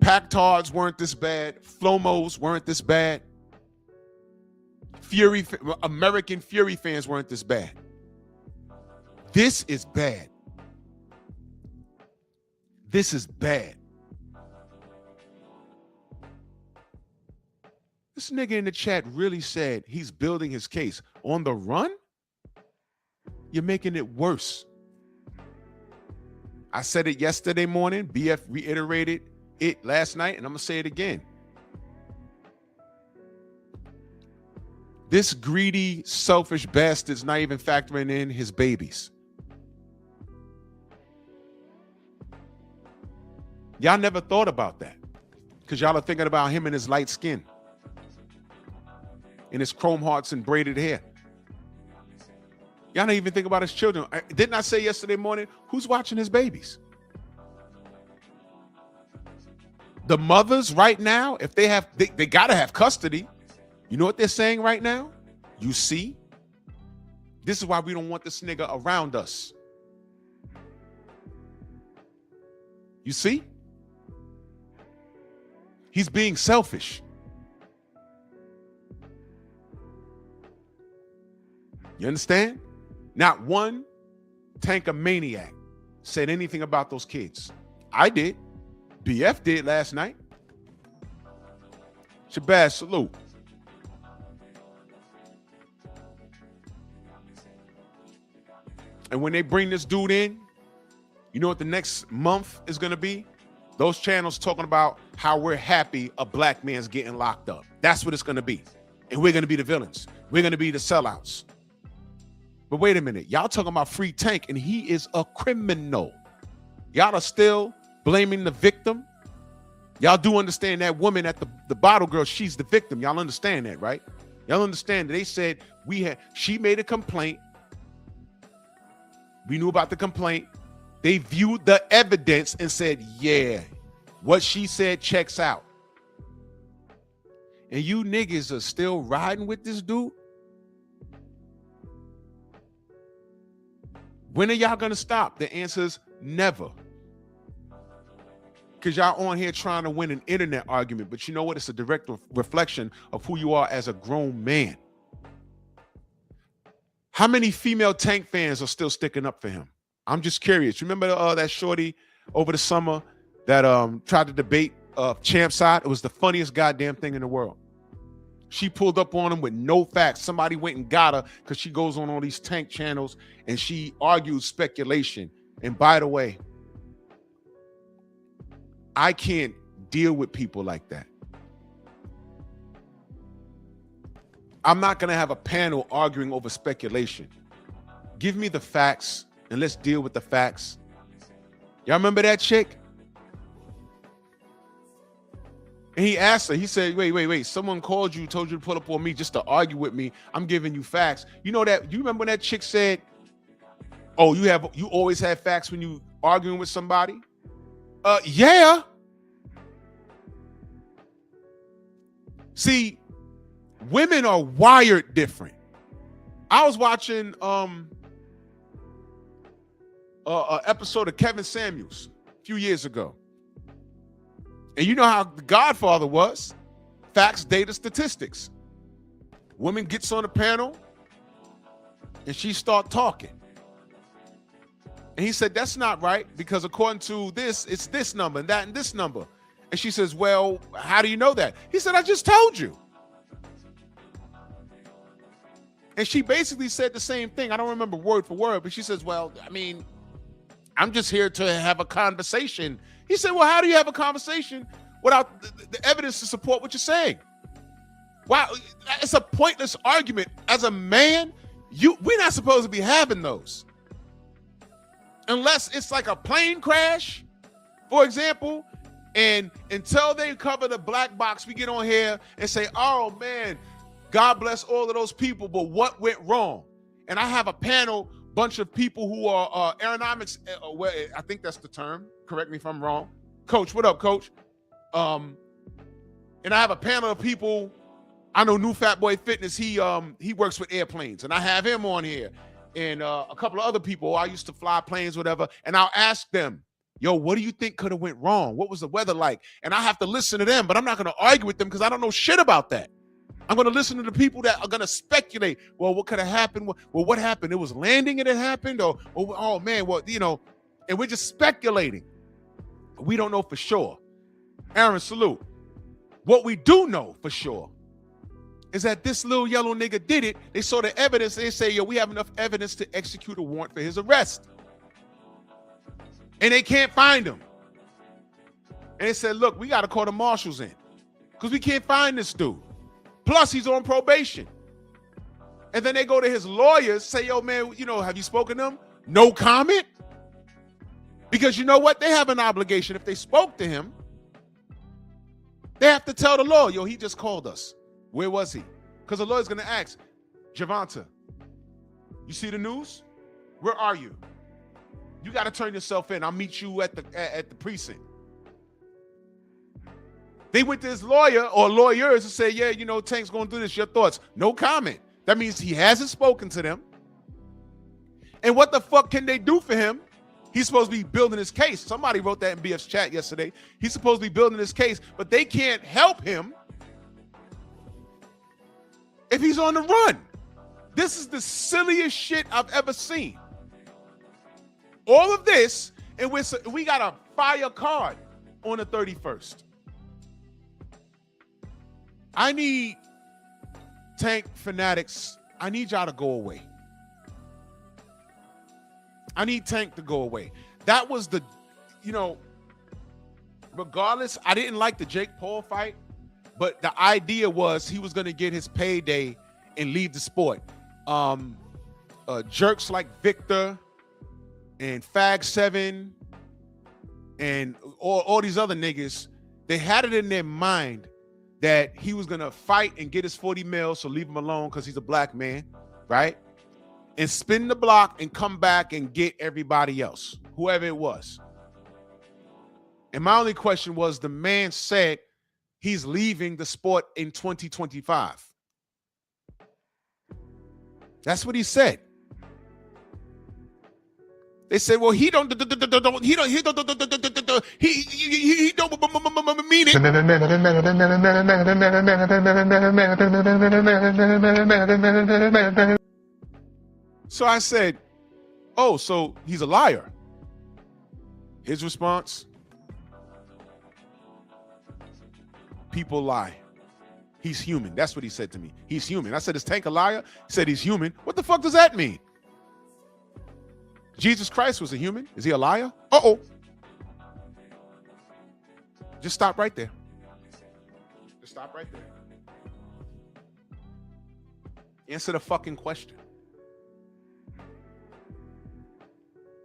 Packtards weren't this bad. Flomos weren't this bad. American Fury fans weren't this bad. This is bad. This is bad. This nigga in the chat really said he's building his case. On the run? You're making it worse. I said it yesterday morning. BF reiterated it last night, and I'm going to say it again. This greedy, selfish bastard's not even factoring in his babies. Y'all never thought about that because y'all are thinking about him and his light skin and his chrome hearts and braided hair. Y'all don't even think about his children. Didn't I say yesterday morning, who's watching his babies? The mothers right now, if they have, they gotta have custody. You know what they're saying right now? You see? This is why we don't want this nigga around us. You see? He's being selfish. You understand? Not one tanker maniac said anything about those kids. I did. BF did last night. Shabazz, salute. And when they bring this dude in, you know what the next month is going to be? Those channels talking about how we're happy a black man's getting locked up. That's what it's going to be. And we're going to be the villains. We're going to be the sellouts. But wait a minute. Y'all talking about Free Tank, and he is a criminal. Y'all are still blaming the victim. Y'all do understand that woman at the bottle girl, she's the victim. Y'all understand that, right? Y'all understand that they said she made a complaint. We knew about the complaint. They viewed the evidence and said, yeah, what she said checks out. And you niggas are still riding with this dude? When are y'all gonna stop? The answer is never. Because y'all on here trying to win an internet argument, but you know what? It's a direct reflection of who you are as a grown man. How many female Tank fans are still sticking up for him? I'm just curious. Remember that shorty over the summer that tried to debate Champ's side? It was the funniest goddamn thing in the world. She pulled up on him with no facts. Somebody went and got her because she goes on all these Tank channels and she argued speculation. And by the way, I can't deal with people like that. I'm not going to have a panel arguing over speculation. Give me the facts and let's deal with the facts. Y'all remember that chick? And he asked her, he said, wait, someone called you, told you to pull up on me just to argue with me. I'm giving you facts. You know that, you remember when that chick said, oh, you always have facts when you arguing with somebody? Yeah. See, women are wired different. I was watching an episode of Kevin Samuels a few years ago. And you know how The Godfather was. Facts, data, statistics. Woman gets on the panel and she start talking. And he said, that's not right because according to this, it's this number and that and this number. And she says, well, how do you know that? He said, I just told you. And she basically said the same thing. I don't remember word for word, but she says, well, I mean, I'm just here to have a conversation. He said, well, how do you have a conversation without the evidence to support what you're saying? Wow, it's a pointless argument. As a man, we're not supposed to be having those. Unless it's like a plane crash, for example, and until they cover the black box, we get on here and say, oh man, God bless all of those people, but what went wrong? And I have a panel, bunch of people who are aeronautics, I think that's the term. Correct me if I'm wrong. Coach, what up, Coach? And I have a panel of people. I know New Fat Boy Fitness. He works with airplanes, and I have him on here, and a couple of other people. I used to fly planes, whatever. And I'll ask them, yo, what do you think could have went wrong? What was the weather like? And I have to listen to them, but I'm not going to argue with them because I don't know shit about that. I'm going to listen to the people that are going to speculate. Well, what could have happened? Well, what happened? It was landing and it happened? Or oh, man, well, you know, and we're just speculating. We don't know for sure. Aaron, salute. What we do know for sure is that this little yellow nigga did it. They saw the evidence. They say, yo, we have enough evidence to execute a warrant for his arrest. And they can't find him. And they said, look, we got to call the marshals in because we can't find this dude. Plus, he's on probation. And then they go to his lawyers, say, yo, man, you know, have you spoken to him? No comment. Because you know what? They have an obligation. If they spoke to him, they have to tell the law, yo, he just called us. Where was he? Because the lawyer's going to ask, Javonta, you see the news? Where are you? You got to turn yourself in. I'll meet you at the precinct. They went to his lawyer or lawyers and said, yeah, you know, Tank's going to do this. Your thoughts? No comment. That means he hasn't spoken to them. And what the fuck can they do for him? He's supposed to be building his case. Somebody wrote that in BF's chat yesterday. He's supposed to be building his case, but they can't help him if he's on the run. This is the silliest shit I've ever seen. All of this, and we got a fire card on the 31st. I need Tank fanatics. I need y'all to go away. I need Tank to go away. That was the, you know, regardless, I didn't like the Jake Paul fight, but the idea was he was going to get his payday and leave the sport. Jerks like Victor and Fag7 and all these other niggas, they had it in their mind that he was going to fight and get his 40 mil, so leave him alone because he's a black man, right? And spin the block and come back and get everybody else, whoever it was. And my only question was, the man said he's leaving the sport in 2025. That's what he said. They said, well, he don't mean it. So I said, oh, so he's a liar. His response, people lie. He's human. That's what he said to me. He's human. I said, is Tank a liar? He said he's human. What the fuck does that mean? Jesus Christ was a human. Is he a liar? Uh-oh. Just stop right there. Just stop right there. Answer the fucking question.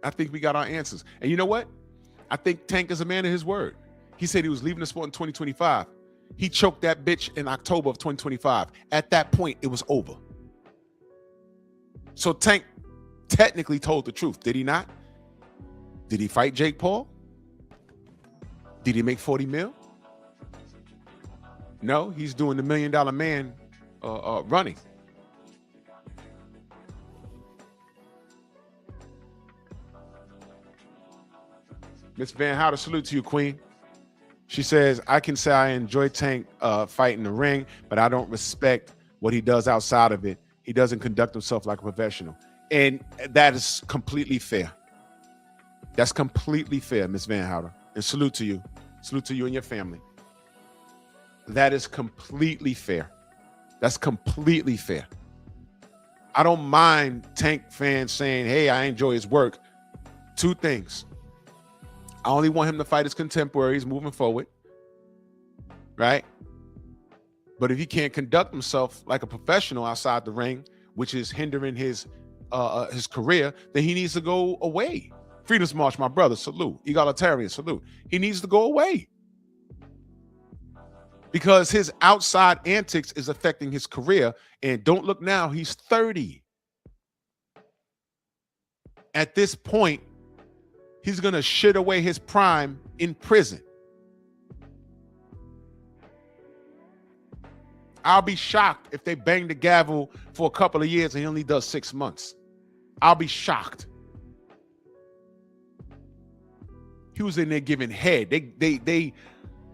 I think we got our answers. And you know what? I think Tank is a man of his word. He said he was leaving the sport in 2025. He choked that bitch in October of 2025. At that point, it was over. So Tank technically told the truth, did he not? Did he fight Jake Paul? Did he make 40 mil? No, he's doing the $1 Million Man running. Miss Van Houter, salute to you, Queen. She says, I can say I enjoy Tank fighting the ring, but I don't respect what he does outside of it. He doesn't conduct himself like a professional. And that is completely fair. That's completely fair, Miss Van Houter. And salute to you. Salute to you and your family. That is completely fair. That's completely fair. I don't mind Tank fans saying, hey, I enjoy his work. Two things. I only want him to fight his contemporaries moving forward, right? But if he can't conduct himself like a professional outside the ring, which is hindering his career, then he needs to go away. Freedom's March, my brother, salute. Egalitarian, salute. He needs to go away because his outside antics is affecting his career. And don't look now, he's 30. At this point, he's going to shit away his prime in prison. I'll be shocked if they bang the gavel for a couple of years and he only does 6 months. I'll be shocked. He was in there giving head. They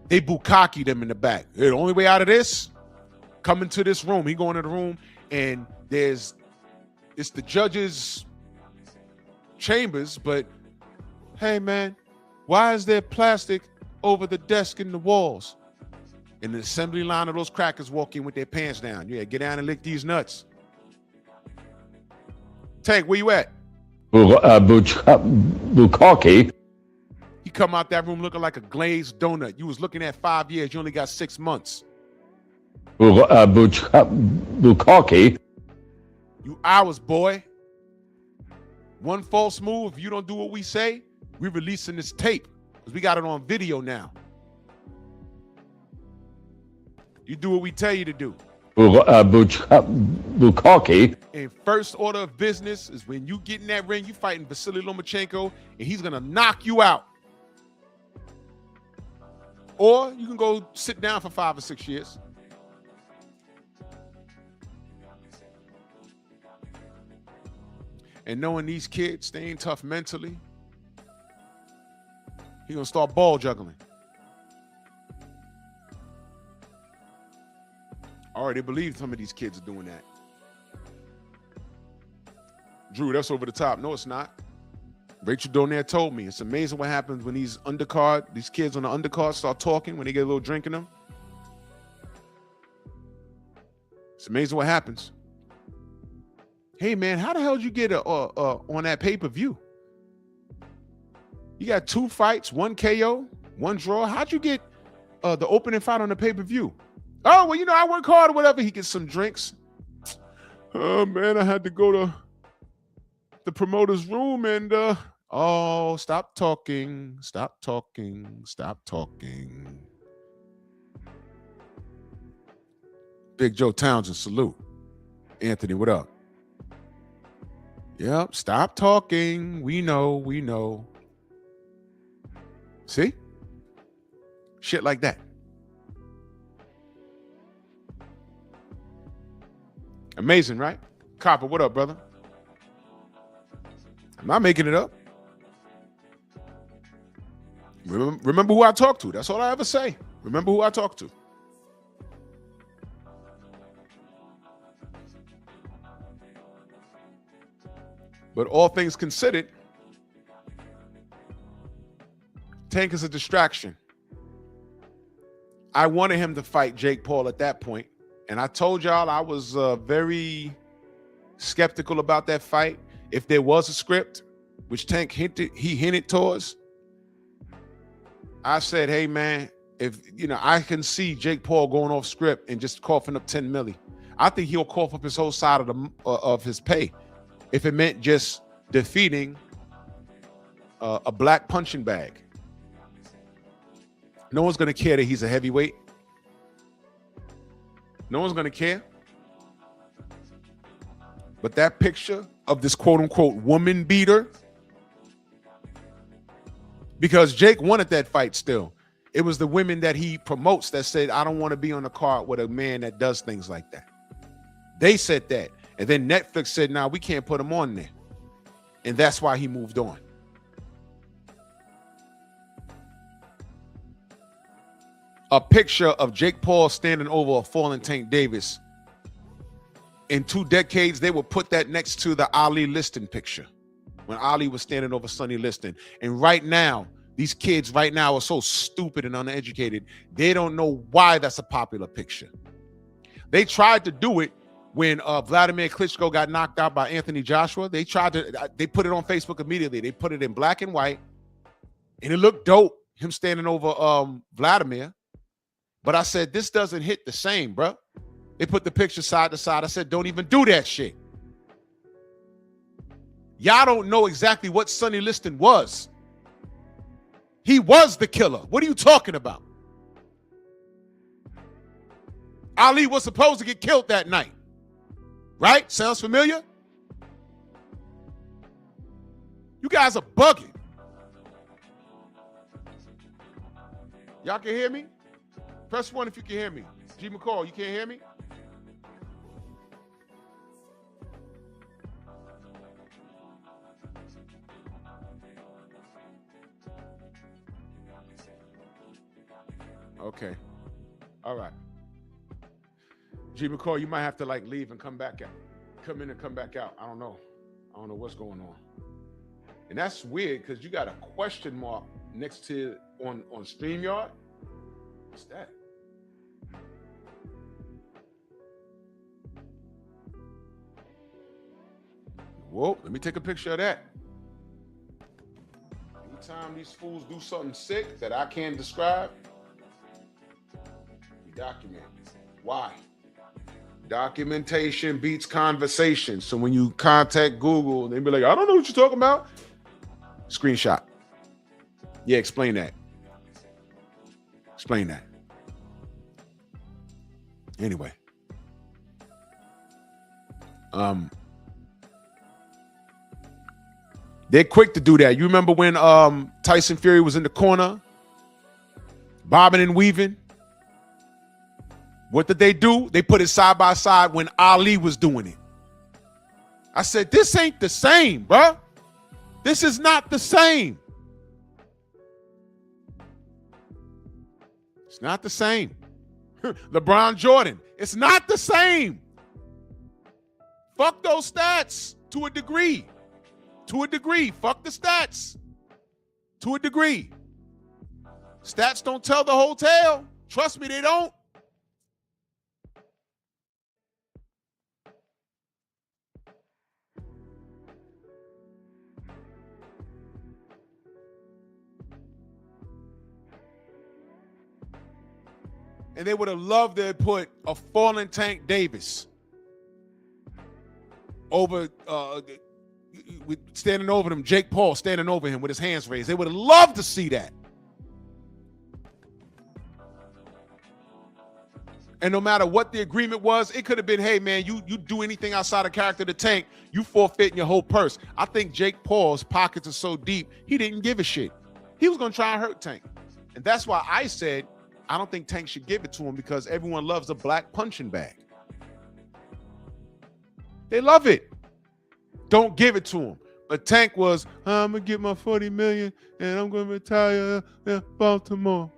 bukkakied him in the back. Hey, the only way out of this, come into this room. He go into the room and it's the judge's chambers, but hey, man, why is there plastic over the desk and the walls? And the assembly line of those crackers walk in with their pants down. Yeah, get down and lick these nuts. Tank, where you at? Bukaki. He come out that room looking like a glazed donut. You was looking at 5 years. You only got 6 months. Bukaki. You ours, boy. One false move, if you don't do what we say, we're releasing this tape because we got it on video now. You do what we tell you to do. Bukaki. And first order of business is when you get in that ring, you fighting Vasily Lomachenko, and he's gonna knock you out. Or you can go sit down for 5 or 6 years. And knowing these kids, they ain't tough mentally, he gonna start ball juggling. I already believe some of these kids are doing that. Drew, that's over the top. No, it's not. Rachel Donaire told me it's amazing what happens when these kids on the undercard start talking when they get a little drink in them. It's amazing what happens. Hey man, how the hell did you get on that pay-per-view? You got 2 fights, 1 KO, 1 draw. How'd you get the opening fight on the pay-per-view? Oh, well, I work hard or whatever. He gets some drinks. Oh man, I had to go to the promoter's room and stop talking. Big Joe Townsend, salute. Anthony, what up? Yep, stop talking. We know. See? Shit like that. Amazing, right? Copper, what up, brother? I'm not making it up. Remember who I talked to. That's all I ever say. Remember who I talked to. But all things considered, Tank is a distraction. I wanted him to fight Jake Paul at that point. And I told y'all I was very skeptical about that fight. If there was a script, which Tank hinted towards, I said, hey man, if I can see Jake Paul going off script and just coughing up 10 milli. I think he'll cough up his whole side of his pay if it meant just defeating a black punching bag. No one's gonna care that he's a heavyweight. No one's gonna care. But that picture of this quote unquote woman beater, because Jake wanted that fight still. It was the women that he promotes that said, I don't want to be on the card with a man that does things like that. They said that. And then Netflix said, nah, we can't put him on there. And that's why he moved on. A picture of Jake Paul standing over a fallen Tank Davis. In 2 decades, they would put that next to the Ali Liston picture when Ali was standing over Sonny Liston. And right now, these kids right now are so stupid and uneducated, they don't know why that's a popular picture. They tried to do it when Vladimir Klitschko got knocked out by Anthony Joshua. They put it on Facebook immediately. They put it in black and white, and it looked dope, him standing over Vladimir. But I said, this doesn't hit the same, bro. They put the picture side to side. I said, don't even do that shit. Y'all don't know exactly what Sonny Liston was. He was the killer. What are you talking about? Ali was supposed to get killed that night. Right? Sounds familiar? You guys are bugging. Y'all can hear me? Press 1 if you can hear me. G. McCall, you can't hear me? Okay. All right. G. McCall, you might have to leave and come back out. Come in and come back out. I don't know what's going on. And that's weird because you got a question mark next to on StreamYard. What's that? Whoa, let me take a picture of that. Anytime these fools do something sick that I can't describe, we document. Why? Documentation beats conversation. So when you contact Google, they be like, I don't know what you're talking about. Screenshot. Yeah, explain that. Explain that. Anyway. They're quick to do that. You remember when Tyson Fury was in the corner bobbing and weaving. What did they do? They put it side by side when Ali was doing it. I said, this ain't the same, bro. This is not the same. It's not the same. LeBron Jordan, it's not the same. Fuck those stats to a degree. To a degree. Fuck the stats. To a degree. Stats don't tell the whole tale. Trust me, they don't. And they would have loved to have put a fallen Tank Davis over, standing over him, Jake Paul standing over him with his hands raised. They would have loved to see that. And no matter what the agreement was, it could have been, hey, man, you do anything outside of character to Tank, you forfeit in your whole purse. I think Jake Paul's pockets are so deep, he didn't give a shit. He was going to try and hurt Tank. And that's why I said, I don't think Tank should give it to him because everyone loves a black punching bag. They love it. Don't give it to him. But Tank was, I'm going to get my $40 million and I'm going to retire in Baltimore.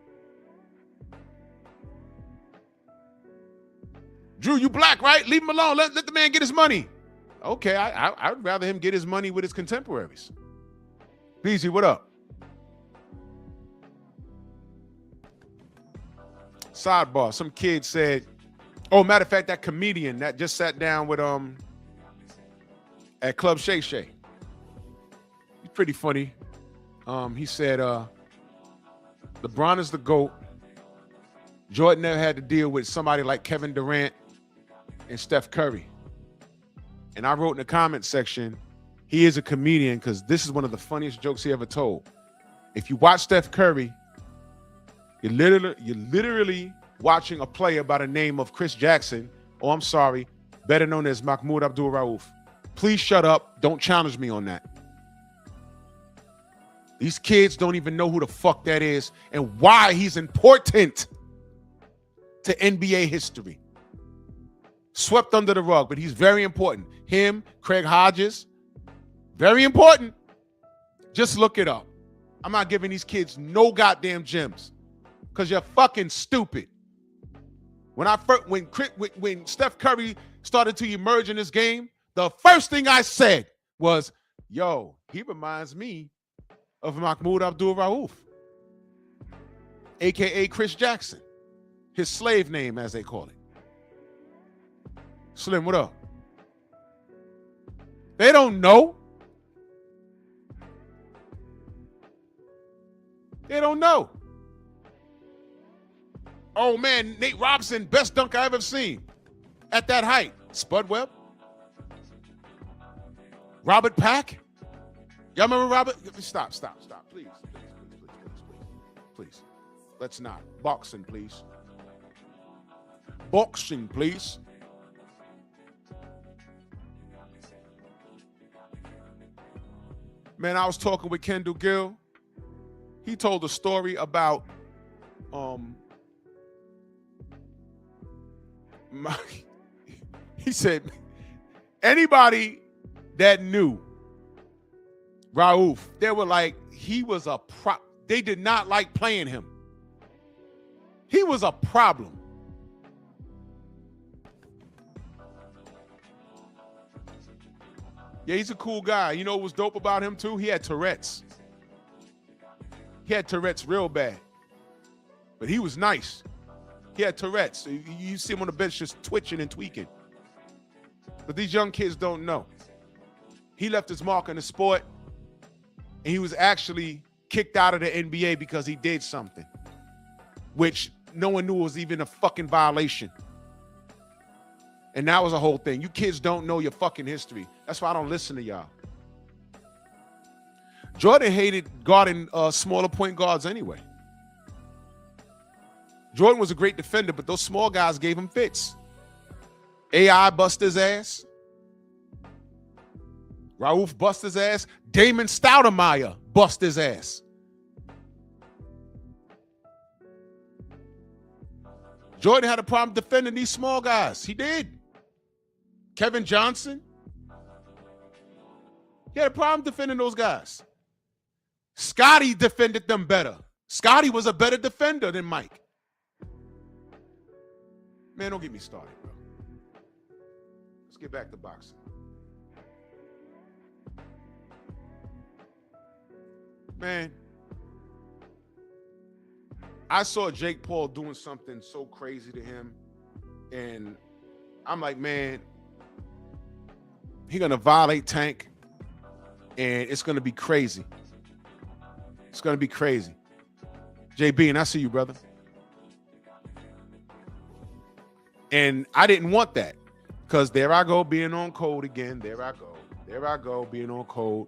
Drew, you black, right? Leave him alone. Let the man get his money. Okay, I'd rather him get his money with his contemporaries. Beezy, what up? Sidebar, some kid said, oh, matter of fact, that comedian that just sat down with at Club Shay Shay. He's pretty funny. He said, LeBron is the GOAT. Jordan never had to deal with somebody like Kevin Durant and Steph Curry. And I wrote in the comment section, he is a comedian because this is one of the funniest jokes he ever told. If you watch Steph Curry, you're literally watching a player by the name of Chris Jackson, or I'm sorry, better known as Mahmoud Abdul-Rauf. Please shut up. Don't challenge me on that. These kids don't even know who the fuck that is and why he's important to NBA history. Swept under the rug, but he's very important. Him, Craig Hodges, very important. Just look it up. I'm not giving these kids no goddamn gems because you're fucking stupid. When Steph Curry started to emerge in this game, the first thing I said was, yo, he reminds me of Mahmoud Abdul-Rauf, a.k.a. Chris Jackson, his slave name, as they call it. Slim, what up? They don't know. They don't know. Oh, man, Nate Robinson, best dunk I ever seen at that height. Spud Webb? Robert Pack? Y'all remember Robert? Stop, please. Please. Let's not. Boxing, please. Boxing, please. Man, I was talking with Kendall Gill. He told a story about he said anybody that knew Rauf, they were like, he was a prop. They did not like playing him. He was a problem. Yeah, he's a cool guy. You know what was dope about him too? He had Tourette's. He had Tourette's real bad. But he was nice. He had Tourette's. You see him on the bench just twitching and tweaking. But these young kids don't know. He left his mark on the sport, and he was actually kicked out of the NBA because he did something, which no one knew was even a fucking violation. And that was a whole thing. You kids don't know your fucking history. That's why I don't listen to y'all. Jordan hated guarding smaller point guards anyway. Jordan was a great defender, but those small guys gave him fits. AI bust his ass. Rauf bust his ass. Damon Stoudemire bust his ass. Jordan had a problem defending these small guys. He did. Kevin Johnson. He had a problem defending those guys. Scotty defended them better. Scotty was a better defender than Mike. Man, don't get me started, bro. Let's get back to boxing. Man, I saw Jake Paul doing something so crazy to him, and I'm like, man, he's gonna violate Tank, and it's gonna be crazy. It's gonna be crazy. JB, and I see you, brother. And I didn't want that, because there I go being on code again. There I go being on code,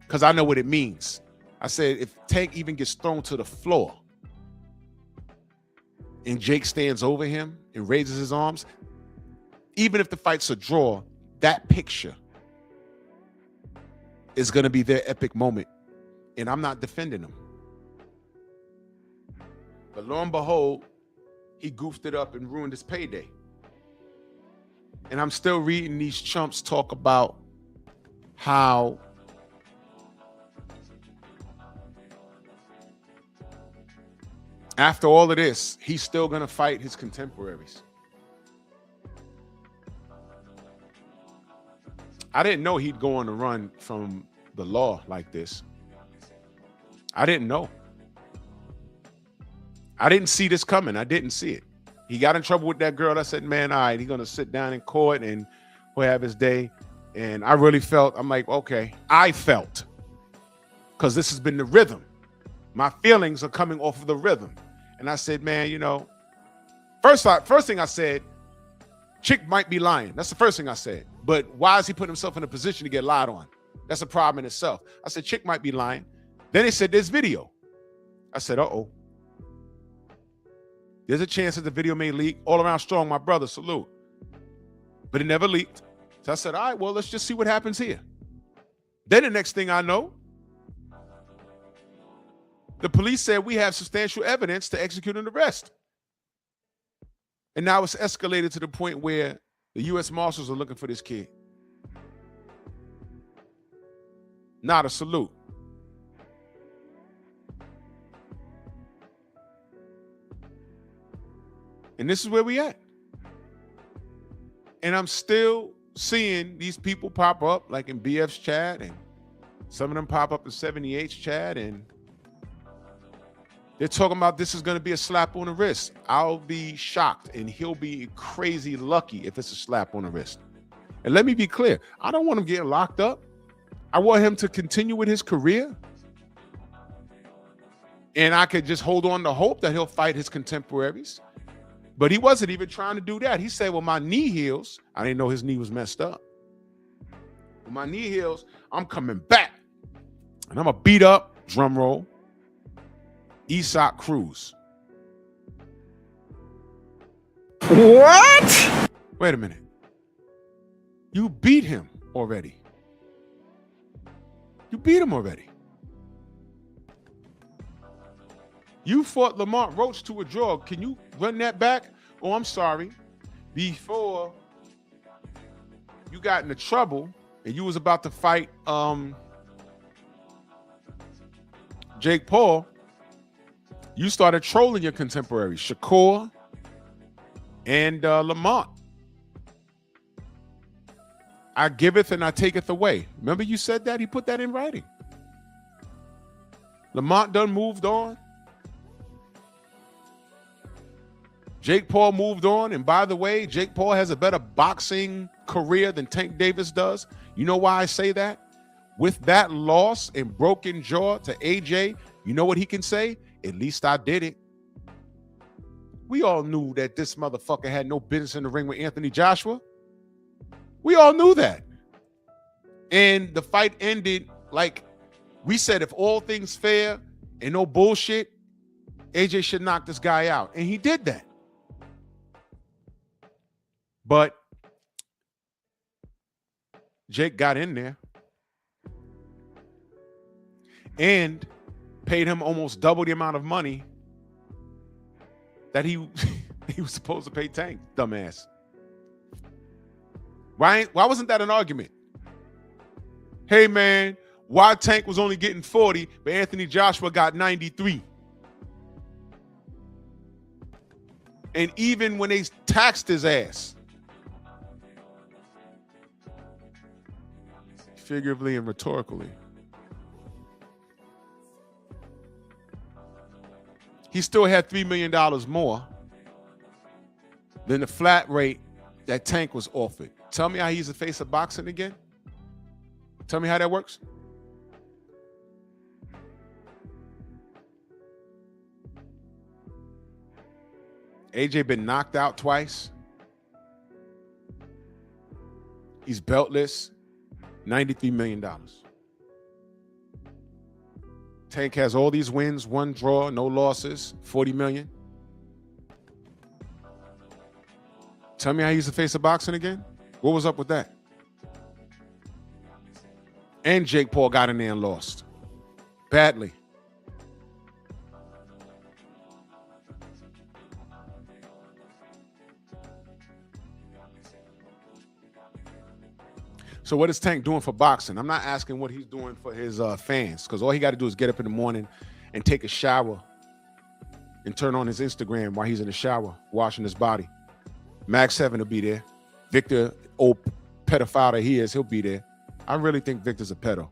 because I know what it means. I said, if Tank even gets thrown to the floor and Jake stands over him and raises his arms, even if the fight's a draw, that picture is going to be their epic moment. And I'm not defending him. But lo and behold, he goofed it up and ruined his payday. And I'm still reading these chumps talk about how after all of this, he's still going to fight his contemporaries. I didn't know he'd go on the run from the law like this. I didn't know. I didn't see this coming. I didn't see it. He got in trouble with that girl. I said, man, all right, he's going to sit down in court and we'll have his day. And I really felt, I'm like, okay, I felt, because this has been the rhythm. My feelings are coming off of the rhythm. And I said, man, you know, first thing I said, Chick might be lying. That's the first thing I said. But why is he putting himself in a position to get lied on? That's a problem in itself. I said, Chick might be lying. Then they said, there's video. I said, uh-oh. There's a chance that the video may leak. All Around Strong, my brother, salute. But it never leaked. So I said, all right, well, let's just see what happens here. Then the next thing I know, the police said we have substantial evidence to execute an arrest. And now it's escalated to the point where the U.S. Marshals are looking for this kid. Not a salute. And this is where we at. And I'm still seeing these people pop up, like in BF's chat, and some of them pop up in 78's chat, and they're talking about this is going to be a slap on the wrist. I'll be shocked, and he'll be crazy lucky if it's a slap on the wrist. And let me be clear. I don't want him getting locked up. I want him to continue with his career. And I could just hold on to hope that he'll fight his contemporaries. But he wasn't even trying to do that. He said, well, my knee heals. I didn't know his knee was messed up. When my knee heals, I'm coming back. And I'm going to beat up, drum roll, Isaac Cruz. What? Wait a minute. You beat him already. You beat him already. You fought Lamont Roach to a draw. Can you run that back? Oh, I'm sorry. Before you got into trouble and you was about to fight Jake Paul, you started trolling your contemporaries, Shakur and Lamont. I giveth and I taketh away. Remember you said that? He put that in writing. Lamont done moved on. Jake Paul moved on. And by the way, Jake Paul has a better boxing career than Tank Davis does. You know why I say that? With that loss and broken jaw to AJ, you know what he can say? At least I did it. We all knew that this motherfucker had no business in the ring with Anthony Joshua. We all knew that. And the fight ended like we said, if all things fair and no bullshit, AJ should knock this guy out. And he did that. But Jake got in there and paid him almost double the amount of money that He was supposed to pay Tank, dumbass. Why wasn't that an argument? Hey, man, why Tank was only getting 40, but Anthony Joshua got 93? And even when they taxed his ass, figuratively and rhetorically, he still had $3 million more than the flat rate that Tank was offered. Tell me how he's the face of boxing again. Tell me how that works. AJ been knocked out twice. He's beltless. $93 million. Tank has all these wins, 1 draw, no losses, $40 million. Tell me how he's the face of boxing again. What was up with that? And Jake Paul got in there and lost badly. So what is Tank doing for boxing? I'm not asking what he's doing for his fans, because all he got to do is get up in the morning and take a shower and turn on his Instagram while he's in the shower, washing his body. Mag 7 will be there. Victor, old pedophile that he is, he'll be there. I really think Victor's a pedo.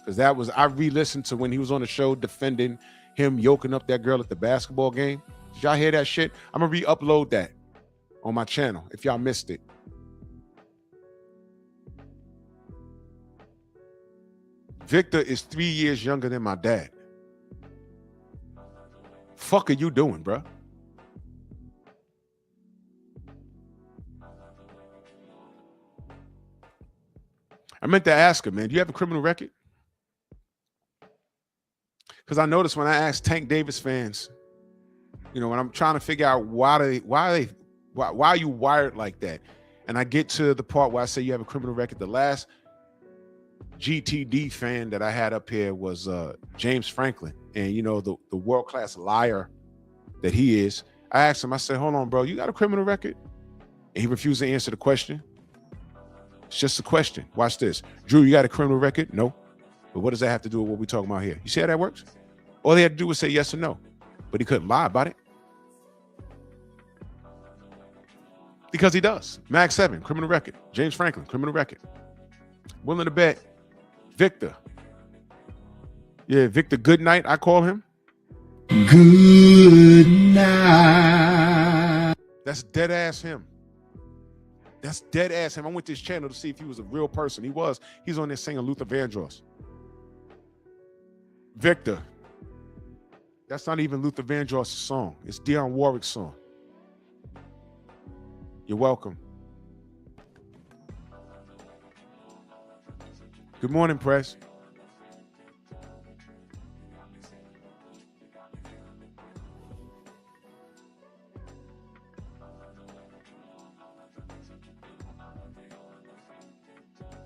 Because I re-listened to when he was on the show defending him yoking up that girl at the basketball game. Did y'all hear that shit? I'm going to re-upload that on my channel if y'all missed it. Victor is 3 years younger than my dad. Fuck are you doing, bro? I meant to ask him, man, do you have a criminal record? Because I noticed when I asked Tank Davis fans, you know, when I'm trying to figure out why are you wired like that? And I get to the part where I say you have a criminal record. The last GTD fan that I had up here was James Franklin, and you know, the world-class liar that he is. I asked him, I said, hold on, bro, you got a criminal record? And he refused to answer the question. It's just a question. Watch this. Drew, you got a criminal record? No. But what does that have to do with what we're talking about here? You see how that works? All they had to do was say yes or no, but he couldn't lie about it. Because he does. Mag 7, criminal record. James Franklin, criminal record. Willing to bet Victor. Yeah, Victor Goodnight, I call him. Good night. That's dead ass him. That's dead ass him. I went to his channel to see if he was a real person. He was. He's on there singing Luther Vandross. Victor. That's not even Luther Vandross' song. It's Dionne Warwick's song. You're welcome. Good morning, Press.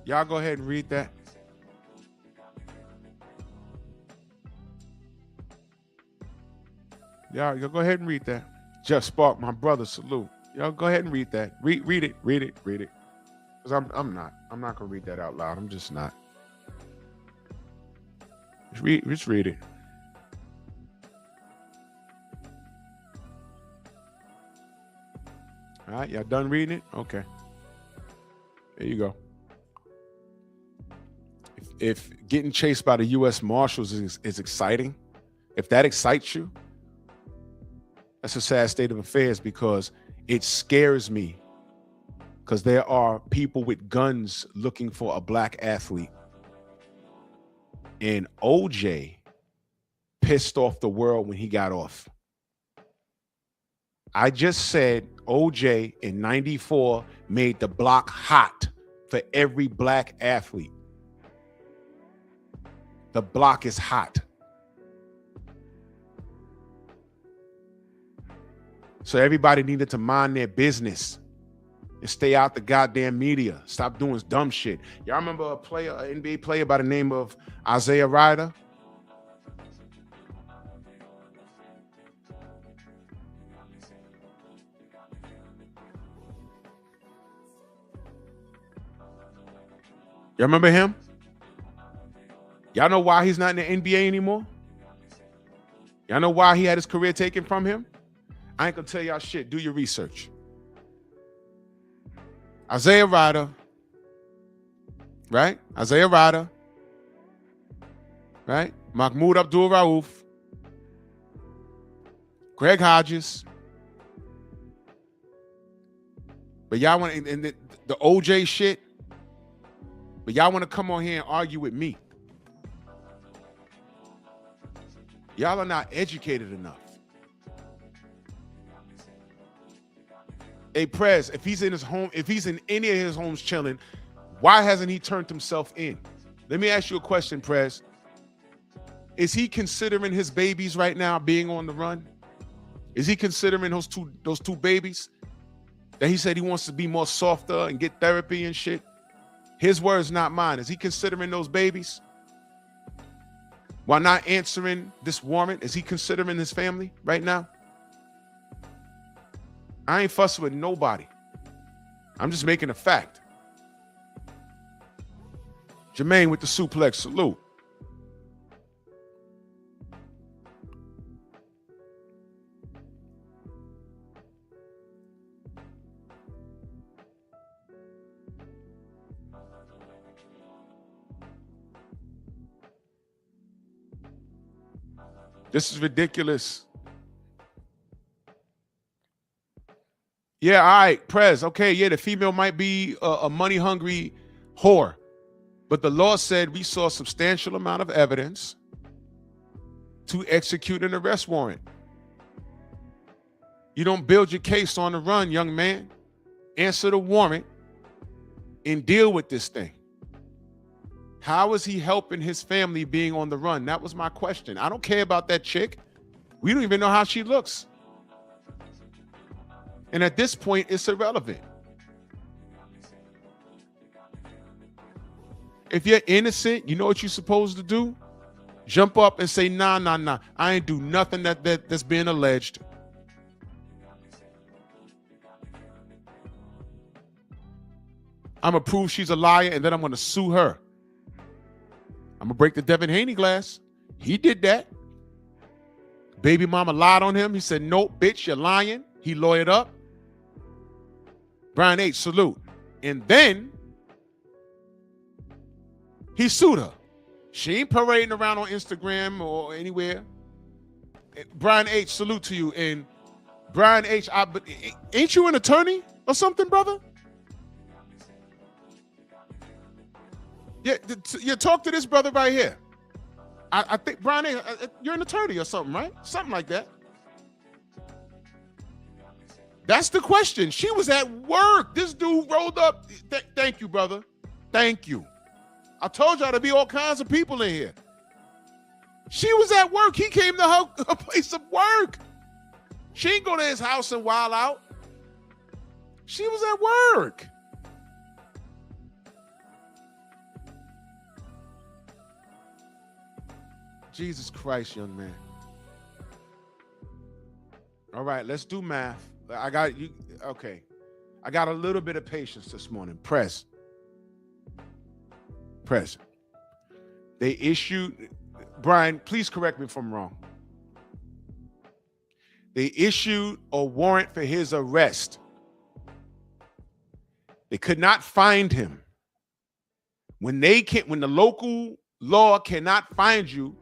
Y'all go ahead and read that. Y'all go ahead and read that. Jeff Spark, my brother, salute. Y'all go ahead and read that. Read it. Because I'm not gonna read that out loud. I'm just not. Just read it. All right, y'all done reading it? Okay. There you go. If getting chased by the U.S. Marshals is exciting, if that excites you, that's a sad state of affairs, because it scares me, because there are people with guns looking for a black athlete. And OJ pissed off the world when he got off. I just said OJ in 94 made the block hot for every black athlete. The block is hot. So everybody needed to mind their business and stay out the goddamn media. Stop doing dumb shit. Y'all remember an NBA player by the name of Isaiah Ryder? Y'all remember him? Y'all know why he's not in the NBA anymore? Y'all know why he had his career taken from him? I ain't gonna tell y'all shit. Do your research. Isaiah Rider, right? Isaiah Rider, right? Mahmoud Abdul-Rauf, Greg Hodges. But y'all want and the OJ shit. But y'all want to come on here and argue with me. Y'all are not educated enough. Hey, Prez, if he's in his home, if he's in any of his homes chilling, why hasn't he turned himself in? Let me ask you a question, Prez. Is he considering his babies right now being on the run? Is he considering those two babies that he said he wants to be more softer and get therapy and shit? His words, not mine. Is he considering those babies? While not answering this warrant, is he considering his family right now? I ain't fussing with nobody. I'm just making a fact. Jermaine with the suplex salute. This is ridiculous. Yeah, all right, Prez. Okay, yeah, the female might be a money-hungry whore. But the law said we saw a substantial amount of evidence to execute an arrest warrant. You don't build your case on the run, young man. Answer the warrant and deal with this thing. How is he helping his family being on the run? That was my question. I don't care about that chick. We don't even know how she looks. And at this point, it's irrelevant. If you're innocent, you know what you're supposed to do? Jump up and say, nah. I ain't do nothing that's being alleged. I'm going to prove she's a liar, and then I'm going to sue her. I'm going to break the Devin Haney glass. He did that. Baby mama lied on him. He said, nope, bitch, you're lying. He lawyered up. Brian H., salute. And then he sued her. She ain't parading around on Instagram or anywhere. Brian H., salute to you. And Brian H., ain't you an attorney or something, brother? Yeah, talk to this brother right here. I think, Brian H., you're an attorney or something, right? Something like that. That's the question. She was at work. This dude rolled up. Thank you, brother. Thank you. I told y'all there'd be all kinds of people in here. She was at work. He came to her place of work. She ain't go to his house and wild out. She was at work. Jesus Christ, young man. All right, let's do math. I got you. Okay. I got a little bit of patience this morning. Press. They issued, Brian, please correct me if I'm wrong. They issued a warrant for his arrest. They could not find him. When the local law cannot find you,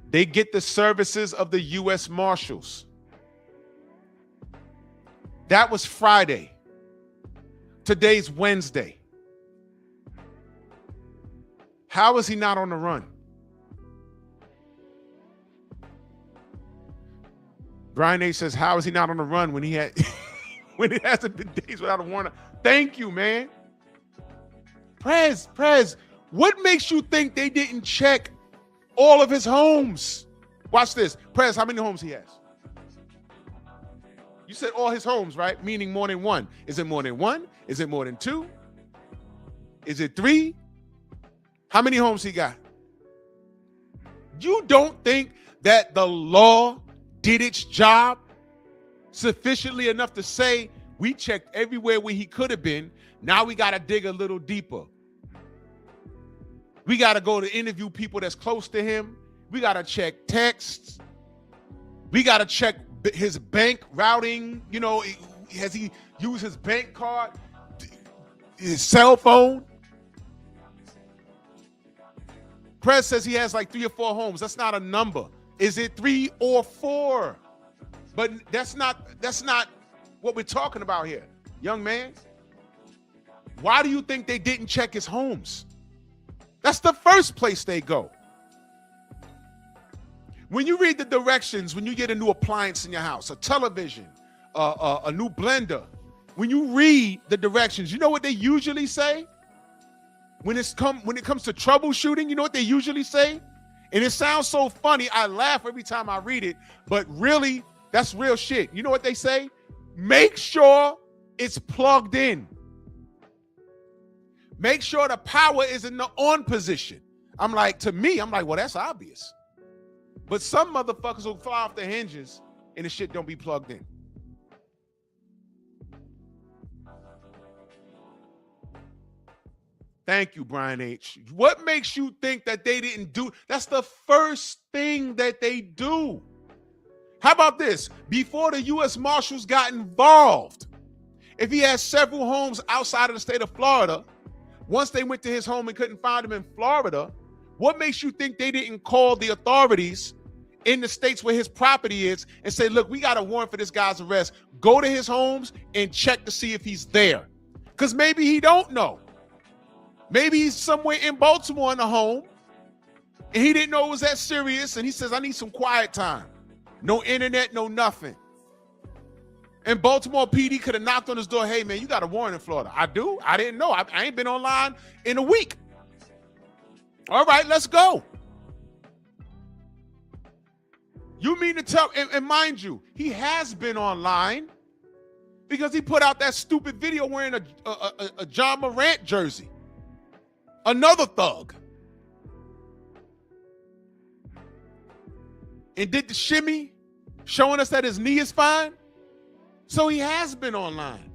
they get the services of the U.S. Marshals. That was Friday. Today's Wednesday. How is he not on the run? Brian A. says, how is he not on the run when when it hasn't been days without a warrant? Thank you, man. Prez, what makes you think they didn't check all of his homes? Watch this. Prez, how many homes he has? You said all his homes, right? Meaning more than one. Is it more than one? Is it more than two? Is it three? How many homes he got? You don't think that the law did its job sufficiently enough to say We checked everywhere where he could have been. Now we got to dig a little deeper. We got to go to interview people that's close to him. We got to check texts. We got to check his bank routing. You know, has he used his bank card, his cell phone? Prez says he has like 3 or 4 homes. That's not a number. Is it 3 or 4? But that's not what we're talking about here, young man. Why do you think they didn't check his homes? That's the first place they go. When you read the directions, when you get a new appliance in your house, a television, a new blender, when you read the directions, you know what they usually say? When it comes to troubleshooting, you know what they usually say? And it sounds so funny, I laugh every time I read it, but really, that's real shit. You know what they say? Make sure it's plugged in. Make sure the power is in the on position. I'm like, well, that's obvious. But some motherfuckers will fly off the hinges and the shit don't be plugged in. Thank you, Brian H. What makes you think that they didn't do? That's the first thing that they do. How about this? Before the U.S. Marshals got involved, if he has several homes outside of the state of Florida, once they went to his home and couldn't find him in Florida, what makes you think they didn't call the authorities in the states where his property is and say, look, we got a warrant for this guy's arrest. Go to his homes and check to see if he's there. Because maybe he don't know. Maybe he's somewhere in Baltimore in a home and he didn't know it was that serious. And he says, I need some quiet time. No internet, no nothing. And Baltimore PD could have knocked on his door. Hey, man, you got a warrant in Florida. I do? I didn't know. I ain't been online in a week. All right, let's go. You mean to tell, and mind you, he has been online because he put out that stupid video wearing a John Morant jersey. Another thug. And did the shimmy, showing us that his knee is fine. So he has been online.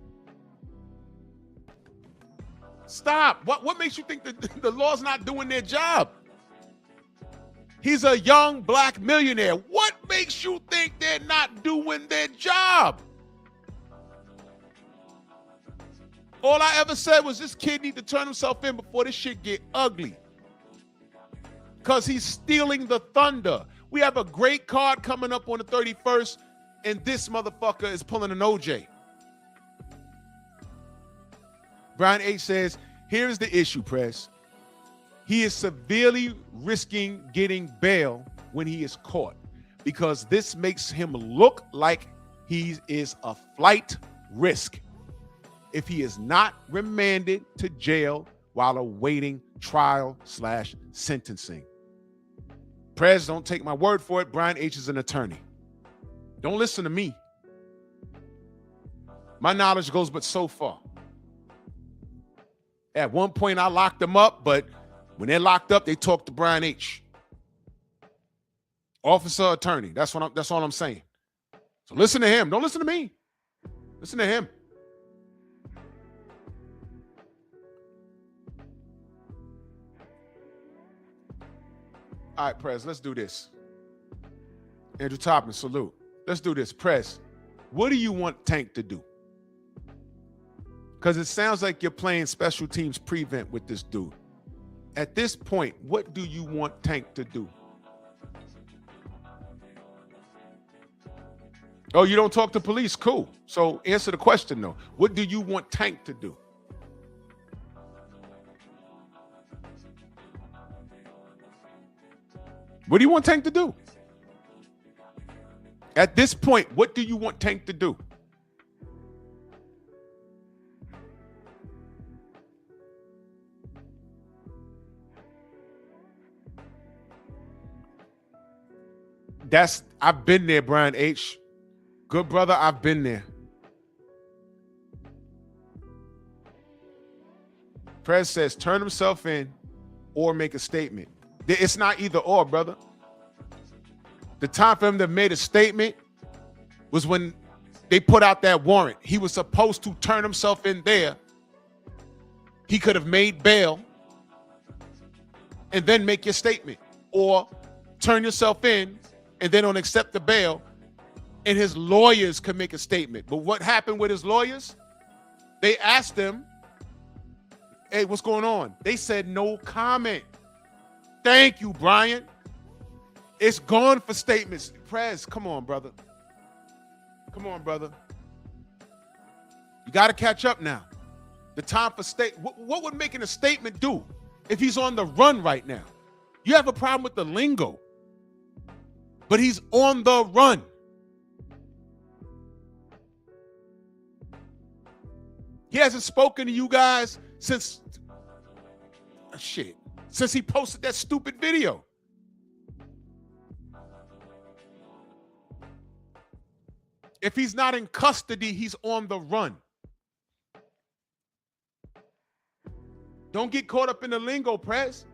Stop. What makes you think that the law's not doing their job? He's a young black millionaire. What makes you think they're not doing their job? All I ever said was this kid need to turn himself in before this shit get ugly. Because he's stealing the thunder. We have a great card coming up on the 31st, and this motherfucker is pulling an OJ. Brian H. says, here's the issue, Press. He is severely risking getting bail when he is caught because this makes him look like he is a flight risk if he is not remanded to jail while awaiting trial/sentencing. Prez, don't take my word for it. Brian H. is an attorney. Don't listen to me. My knowledge goes but so far. At one point, I locked them up, but when they're locked up, they talk to Brian H. Officer, attorney. That's all I'm saying. So listen to him. Don't listen to me. Listen to him. All right, Prez, let's do this. Andrew Toppin, salute. Let's do this. Prez, what do you want Tank to do? Because it sounds like you're playing special teams prevent with this dude. At this point, what do you want Tank to do? Oh, you don't talk to police? Cool. So answer the question, though. What do you want Tank to do? What do you want Tank to do? At this point, what do you want Tank to do? I've been there, Brian H. Good brother, I've been there. Prez says, turn himself in or make a statement. It's not either or, brother. The time for him to have made a statement was when they put out that warrant. He was supposed to turn himself in there. He could have made bail and then make your statement, or turn yourself in and then don't accept the bail, and his lawyers could make a statement. But what happened with his lawyers? They asked him, hey, what's going on? They said no comment. Thank you, Brian. It's gone for statements. Prez, come on, brother. Come on, brother. You got to catch up now. The time for what would making a statement do if he's on the run right now? You have a problem with the lingo, but he's on the run. He hasn't spoken to you guys since he posted that stupid video. If he's not in custody, he's on the run. Don't get caught up in the lingo, Prez.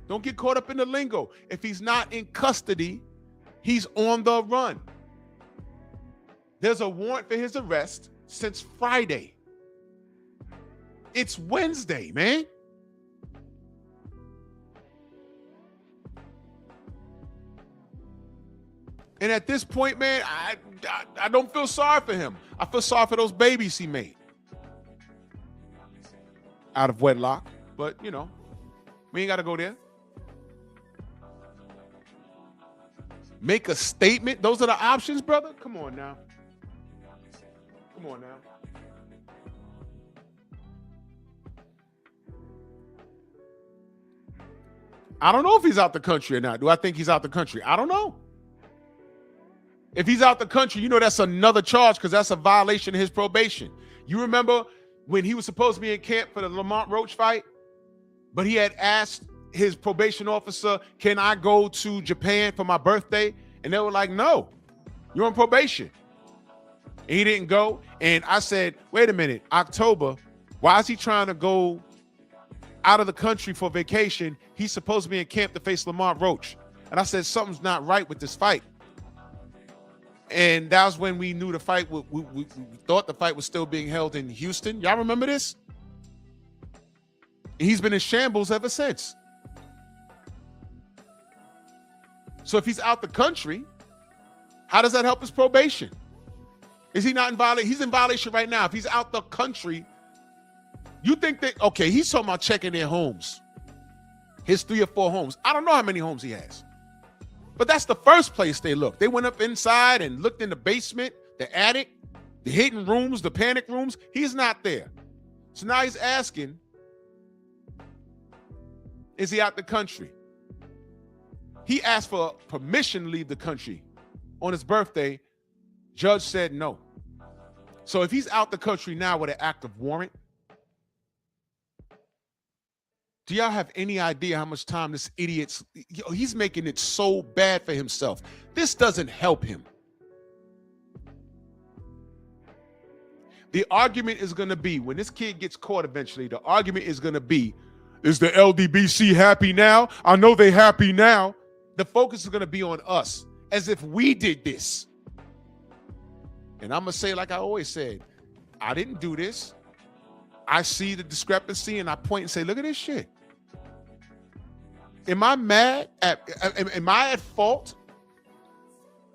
Don't get caught up in the lingo. If he's not in custody, he's on the run. There's a warrant for his arrest since Friday. It's Wednesday, man. And at this point, man, I don't feel sorry for him. I feel sorry for those babies he made out of wedlock. But, you know, we ain't got to go there. Make a statement. Those are the options, brother. Come on now. Come on now. I don't know if he's out the country or not. Do I think he's out the country? I don't know. If he's out the country, you know that's another charge because that's a violation of his probation. You remember when he was supposed to be in camp for the Lamont Roach fight, but he had asked his probation officer, can I go to Japan for my birthday? And they were like, no, you're on probation. And he didn't go. And I said, wait a minute, October, why is he trying to go out of the country for vacation? He's supposed to be in camp to face Lamont Roach. And I said, something's not right with this fight. And that was when we knew the fight, we thought the fight was still being held in Houston. Y'all remember this? And he's been in shambles ever since. So if he's out the country, how does that help his probation? Is he not in violation? He's in violation right now. If he's out the country, you think that, okay, he's talking about checking their homes. His 3 or 4 homes. I don't know how many homes he has. But that's the first place they looked. They went up inside and looked in the basement, the attic, the hidden rooms, the panic rooms. He's not there. So now he's asking, is he out the country? He asked for permission to leave the country on his birthday. Judge said no. So if he's out the country now with an active warrant, do y'all have any idea how much time this idiot's, he's making it so bad for himself. This doesn't help him. The argument is going to be, when this kid gets caught eventually, the argument is going to be, is the LDBC happy now? I know they happy now. The focus is going to be on us, as if we did this. And I'm going to say, like I always said, I didn't do this. I see the discrepancy and I point and say, look at this shit. Am I mad at, am I at fault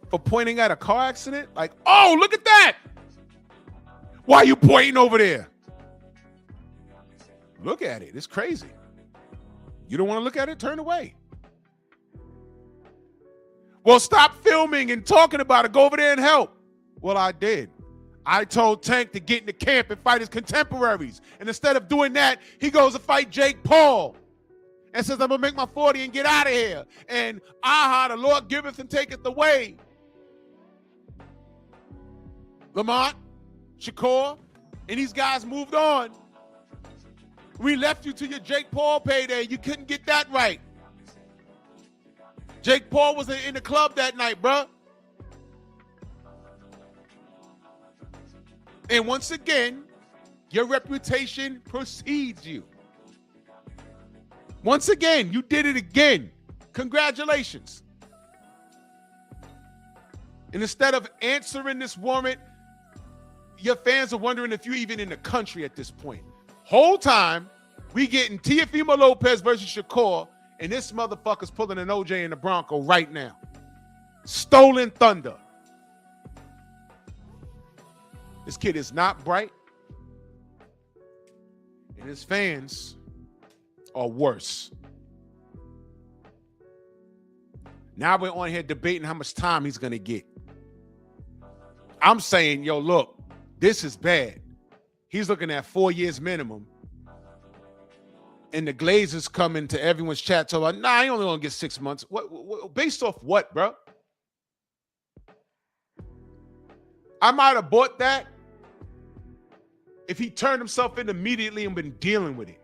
for pointing at a car accident? Like, oh, look at that. Why are you pointing over there? Look at it. It's crazy. You don't want to look at it? Turn away. Well, stop filming and talking about it. Go over there and help. Well, I did. I told Tank to get in the camp and fight his contemporaries. And instead of doing that, he goes to fight Jake Paul and says, I'm going to make my 40 and get out of here. And aha, the Lord giveth and taketh away. Lamont, Shakur, and these guys moved on. We left you to your Jake Paul payday. You couldn't get that right. Jake Paul was in the club that night, bruh. And once again, your reputation precedes you. Once again, you did it again. Congratulations. And instead of answering this warrant your fans are wondering if you're even in the country at this point. Whole time, we getting Teofimo Lopez versus Shakur, and this motherfucker's pulling an OJ in the Bronco right now. Stolen thunder. This kid is not bright, and his fans are worse. Now we're on here debating how much time he's going to get. I'm saying, yo, look, this is bad. He's looking at 4 years minimum. And the Glazers come into everyone's chat talking about, nah, he only going to get 6 months. What, based off what, bro? I might have bought that if he turned himself in immediately and been dealing with it.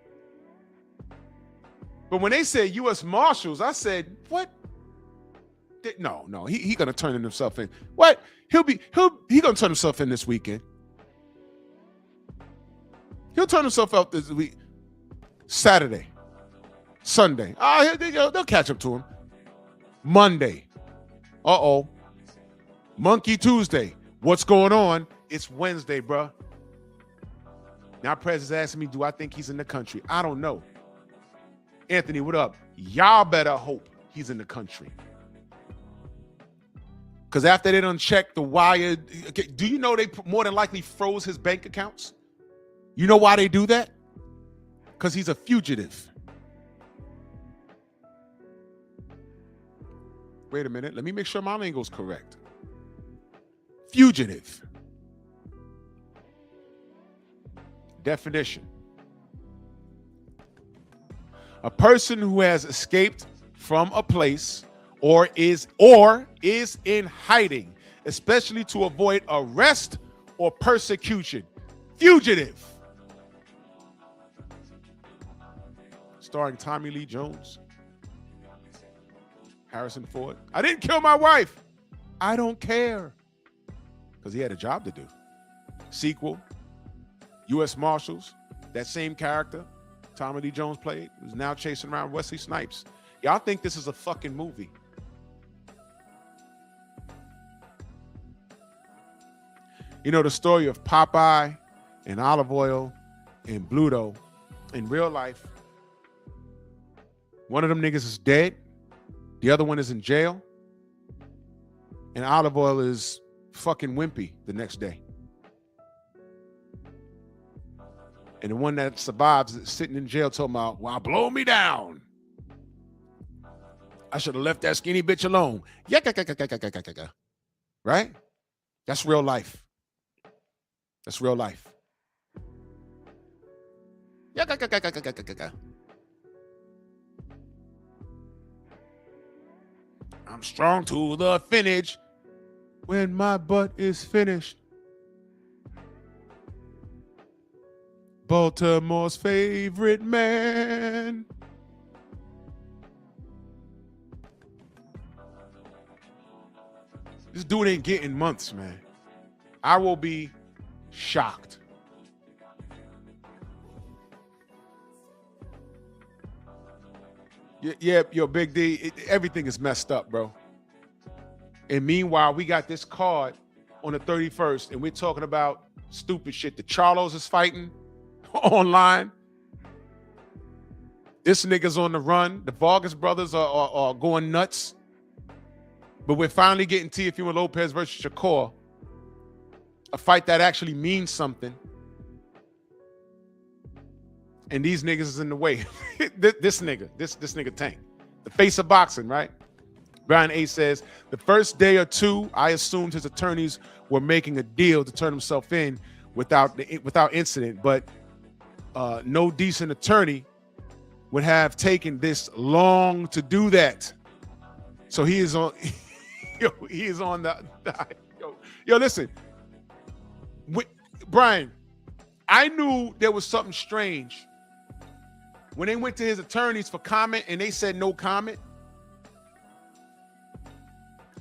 But when they said U.S. Marshals, I said, what? No, he gonna turn himself in. What? He gonna turn himself in this weekend. He'll turn himself out this week. Saturday, Sunday. They'll catch up to him. Monday. Monkey Tuesday. What's going on? It's Wednesday, bro. Now Prez is asking me, do I think he's in the country? I don't know. Anthony, what up? Y'all better hope he's in the country. Because after they done checked the wire, do you know they more than likely froze his bank accounts? You know why they do that? Because he's a fugitive. Wait a minute. Let me make sure my lingo's correct. Fugitive. Definition. A person who has escaped from a place or is in hiding, especially to avoid arrest or persecution. Fugitive. Starring Tommy Lee Jones, Harrison Ford. I didn't kill my wife. I don't care. Because he had a job to do. Sequel, U.S. Marshals, that same character Tommy Lee Jones played, who's now chasing around Wesley Snipes. Y'all think this is a fucking movie. You know the story of Popeye and Olive Oil and Bluto in real life. One of them niggas is dead. The other one is in jail. And Olive Oil is fucking wimpy the next day. And the one that survives is sitting in jail talking about, well, blow me down. I should have left that skinny bitch alone. Right? That's real life. That's real life. I'm strong to the finish when my butt is finished. Baltimore's favorite man. This dude ain't getting months, man. I will be shocked. Yeah, yo, Big D, everything is messed up, bro. And meanwhile, we got this card on the 31st, and we're talking about stupid shit. The Charlos is fighting online. This nigga's on the run. The Vargas brothers are going nuts. But we're finally getting Teofimo Lopez versus Shakur. A fight that actually means something. And these niggas is in the way. this nigga Tank. The face of boxing, right? Brian A says, the first day or two, I assumed his attorneys were making a deal to turn himself in without incident, but no decent attorney would have taken this long to do that. So he is on, he is on the listen, Brian, I knew there was something strange when they went to his attorneys for comment and they said no comment.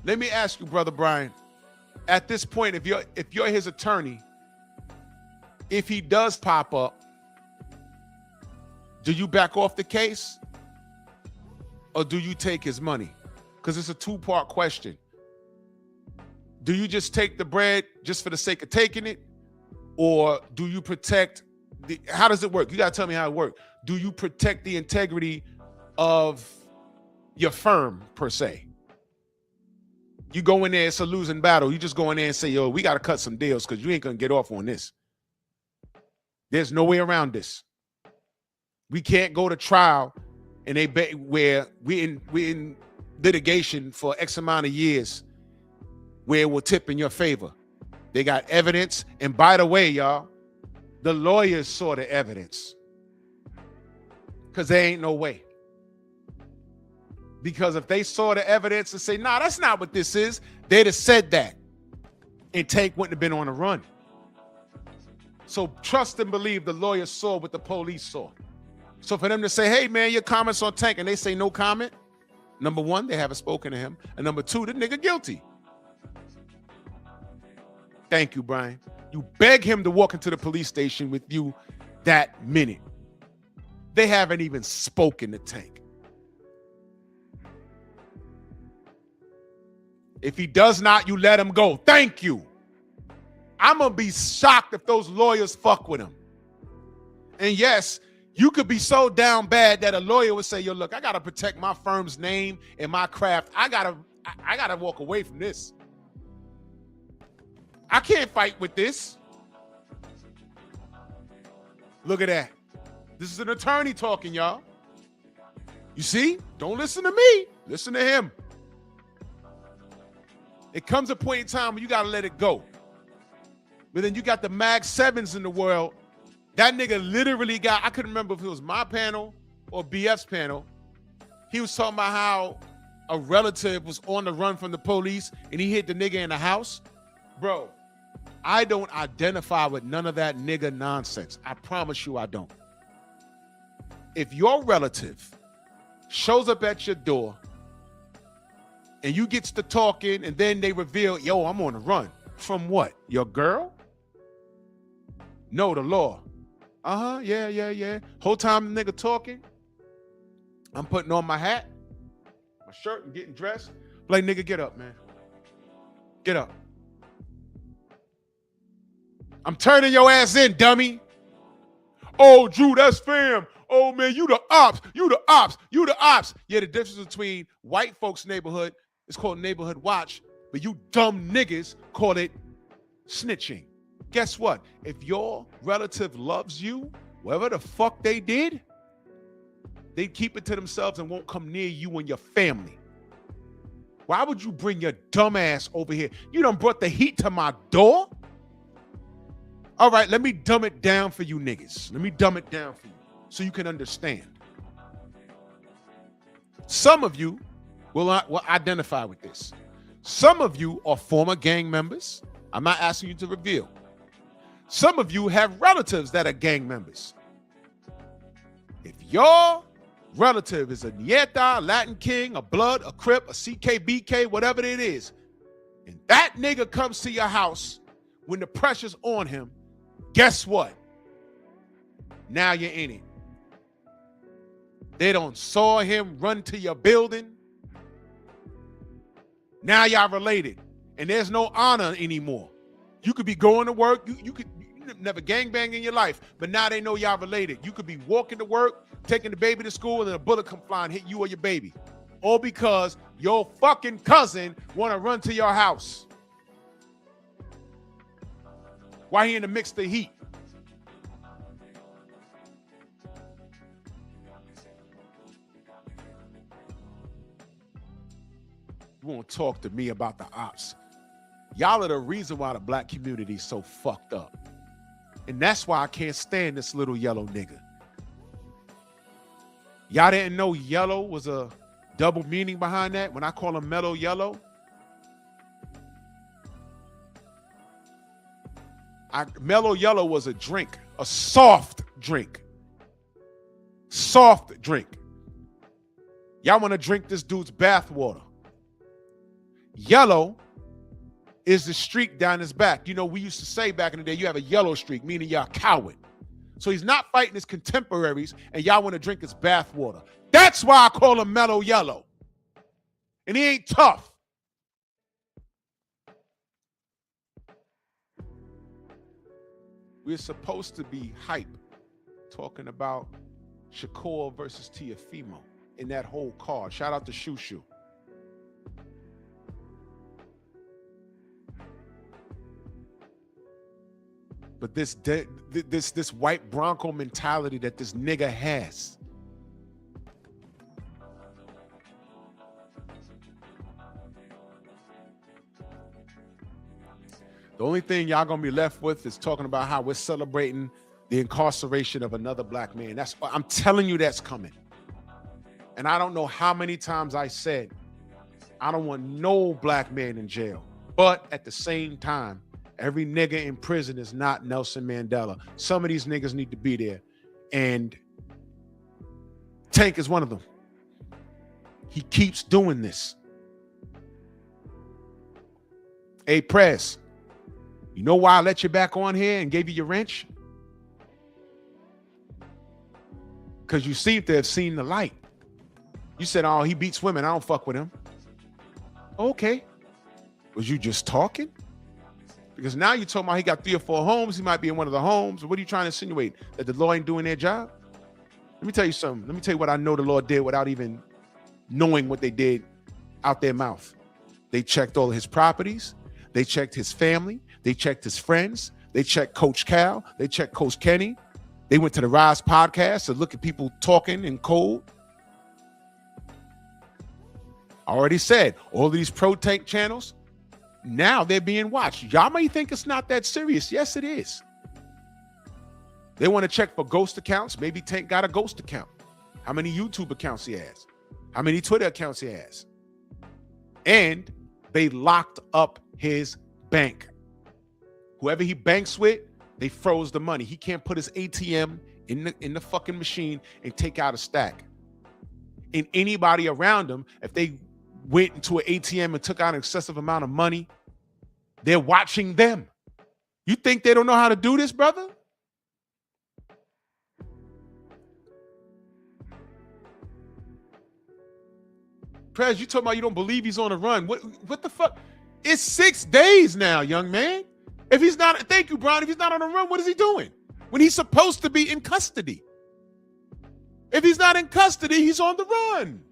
Let me ask you, brother Brian, at this point, if you're his attorney, if he does pop up, do you back off the case or do you take his money? Because it's a two-part question. Do you just take the bread just for the sake of taking it? Or do you protect how does it work? You gotta tell me how it works. Do you protect the integrity of your firm per se? You go in there, it's a losing battle. You just go in there and say, yo, we gotta cut some deals because you ain't gonna get off on this. There's no way around this. We can't go to trial and where we in litigation for X amount of years where it will tip in your favor. They got evidence. And by the way, y'all, the lawyers saw the evidence. Because there ain't no way. Because if they saw the evidence and say, nah, that's not what this is, they'd have said that. And Tank wouldn't have been on the run. So trust and believe the lawyers saw what the police saw. So for them to say, hey, man, your comments on Tank, and they say no comment, number one, they haven't spoken to him. And number two, the nigga guilty. Thank you, Brian. You beg him to walk into the police station with you that minute. They haven't even spoken to Tank. If he does not, you let him go. Thank you. I'm going to be shocked if those lawyers fuck with him. And yes, you could be so down bad that a lawyer would say, yo, look, I got to protect my firm's name and my craft. I gotta walk away from this. I can't fight with this. Look at that. This is an attorney talking, y'all. You see? Don't listen to me. Listen to him. It comes a point in time when you got to let it go. But then you got the Mag 7s in the world. That nigga literally got, I couldn't remember if it was my panel or BF's panel. He was talking about how a relative was on the run from the police and he hit the nigga in the house. Bro, I don't identify with none of that nigga nonsense. I promise you I don't. If your relative shows up at your door and you gets to talking and then they reveal, yo, I'm on the run. From what? Your girl? No, the law. Yeah. Whole time the nigga talking, I'm putting on my hat, my shirt, and getting dressed. Like, nigga, get up, man. Get up. I'm turning your ass in, dummy. Oh, Drew, that's fam. Oh, man, you the ops. You the ops. You the ops. Yeah, the difference between white folks' neighborhood is called neighborhood watch, but you dumb niggas call it snitching. Guess what? If your relative loves you, whatever the fuck they did, they keep it to themselves and won't come near you and your family. Why would you bring your dumb ass over here? You done brought the heat to my door? All right, let me dumb it down for you niggas. Let me dumb it down for you so you can understand. Some of you will identify with this. Some of you are former gang members. I'm not asking you to reveal. Some of you have relatives that are gang members. If your relative is a Nieta, a Latin King, a Blood, a Crip, a CKBK, whatever it is, and that nigga comes to your house when the pressure's on him, guess what? Now you're in it. They don't saw him run to your building. Now y'all related. And there's no honor anymore. You could be going to work. You could never gangbang in your life, but now they know y'all related. You could be walking to work, taking the baby to school, and then a bullet come fly and hit you or your baby. All because your fucking cousin want to run to your house. Why he in the mix of heat? You won't talk to me about the ops. Y'all are the reason why the black community is so fucked up. And that's why I can't stand this little yellow nigga. Y'all didn't know yellow was a double meaning behind that when I call him mellow yellow? Mellow yellow was a drink, a soft drink. Soft drink. Y'all want to drink this dude's bathwater. Yellow is the streak down his back. You know, we used to say back in the day, you have a yellow streak, meaning you're a coward. So he's not fighting his contemporaries, and y'all want to drink his bathwater. That's why I call him mellow yellow. And he ain't tough. We're supposed to be hype talking about Shakur versus Tiafimo in that whole card. Shout out to Shushu. But this white Bronco mentality that this nigga has. The only thing y'all gonna be left with is talking about how we're celebrating the incarceration of another black man. I'm telling you, that's coming. And I don't know how many times I said, I don't want no black man in jail. But at the same time, every nigga in prison is not Nelson Mandela. Some of these niggas need to be there. And Tank is one of them. He keeps doing this. Hey, Press, you know why I let you back on here and gave you your wrench? Because you seem to have seen the light. You said, oh, he beats women. I don't fuck with him. Okay. Was you just talking? Because now you're talking about he got 3 or 4 homes. He might be in one of the homes. What are you trying to insinuate? That the law ain't doing their job? Let me tell you something. Let me tell you what I know the Lord did without even knowing what they did out their mouth. They checked all of his properties. They checked his family. They checked his friends. They checked Coach Cal. They checked Coach Kenny. They went to the Rise podcast to look at people talking in code. I already said, all of these pro-tank channels, now they're being watched. Y'all may think it's not that serious. Yes, it is. They want to check for ghost accounts. Maybe Tank got a ghost account. How many YouTube accounts he has? How many Twitter accounts he has? And they locked up his bank. Whoever he banks with, they froze the money. He can't put his ATM in the fucking machine and take out a stack. And anybody around him, if they went into an ATM and took out an excessive amount of money, they're watching them. You think they don't know how to do this, brother? Prez, you talking about you don't believe he's on a run. What the fuck? It's 6 days now, young man. If he's not, thank you, Brian. If he's not on a run, what is he doing? When he's supposed to be in custody. If he's not in custody, he's on the run.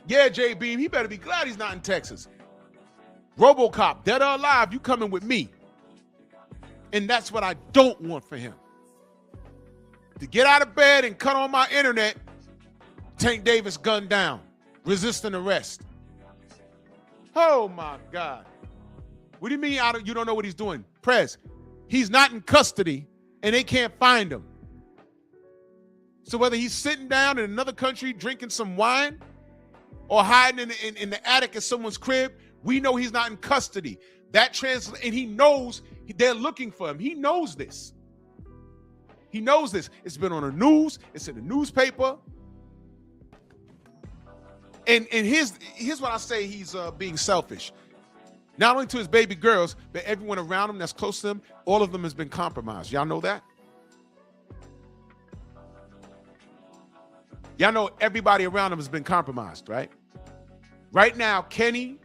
Yeah, J Beam, he better be glad he's not in Texas. RoboCop, dead or alive, you coming with me. And that's what I don't want for him. To get out of bed and cut on my internet, Tank Davis gunned down, resisting arrest. Oh my God. What do you mean you don't know what he's doing? Prez, he's not in custody and they can't find him. So whether he's sitting down in another country drinking some wine or hiding in the attic at someone's crib, we know he's not in custody. That translates, and he knows they're looking for him. He knows this. He knows this. It's been on the news. It's in the newspaper. And here's what I say he's being selfish. Not only to his baby girls, but everyone around him that's close to him, all of them has been compromised. Y'all know that? Y'all know everybody around him has been compromised, right? Right now, Kenny,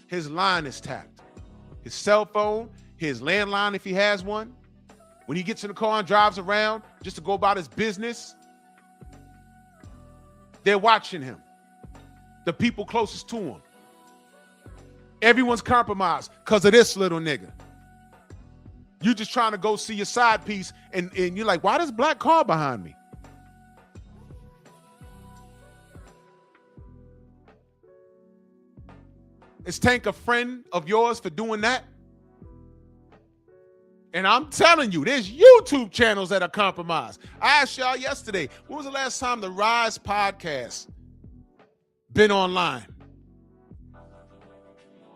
his line is tapped. His cell phone, his landline, if he has one. When he gets in the car and drives around just to go about his business, they're watching him. The people closest to him. Everyone's compromised because of this little nigga. You just trying to go see your side piece and you're like, why does black car behind me? Is Tank a friend of yours for doing that? And I'm telling you, there's YouTube channels that are compromised. I asked y'all yesterday, when was the last time the Rise podcast been online?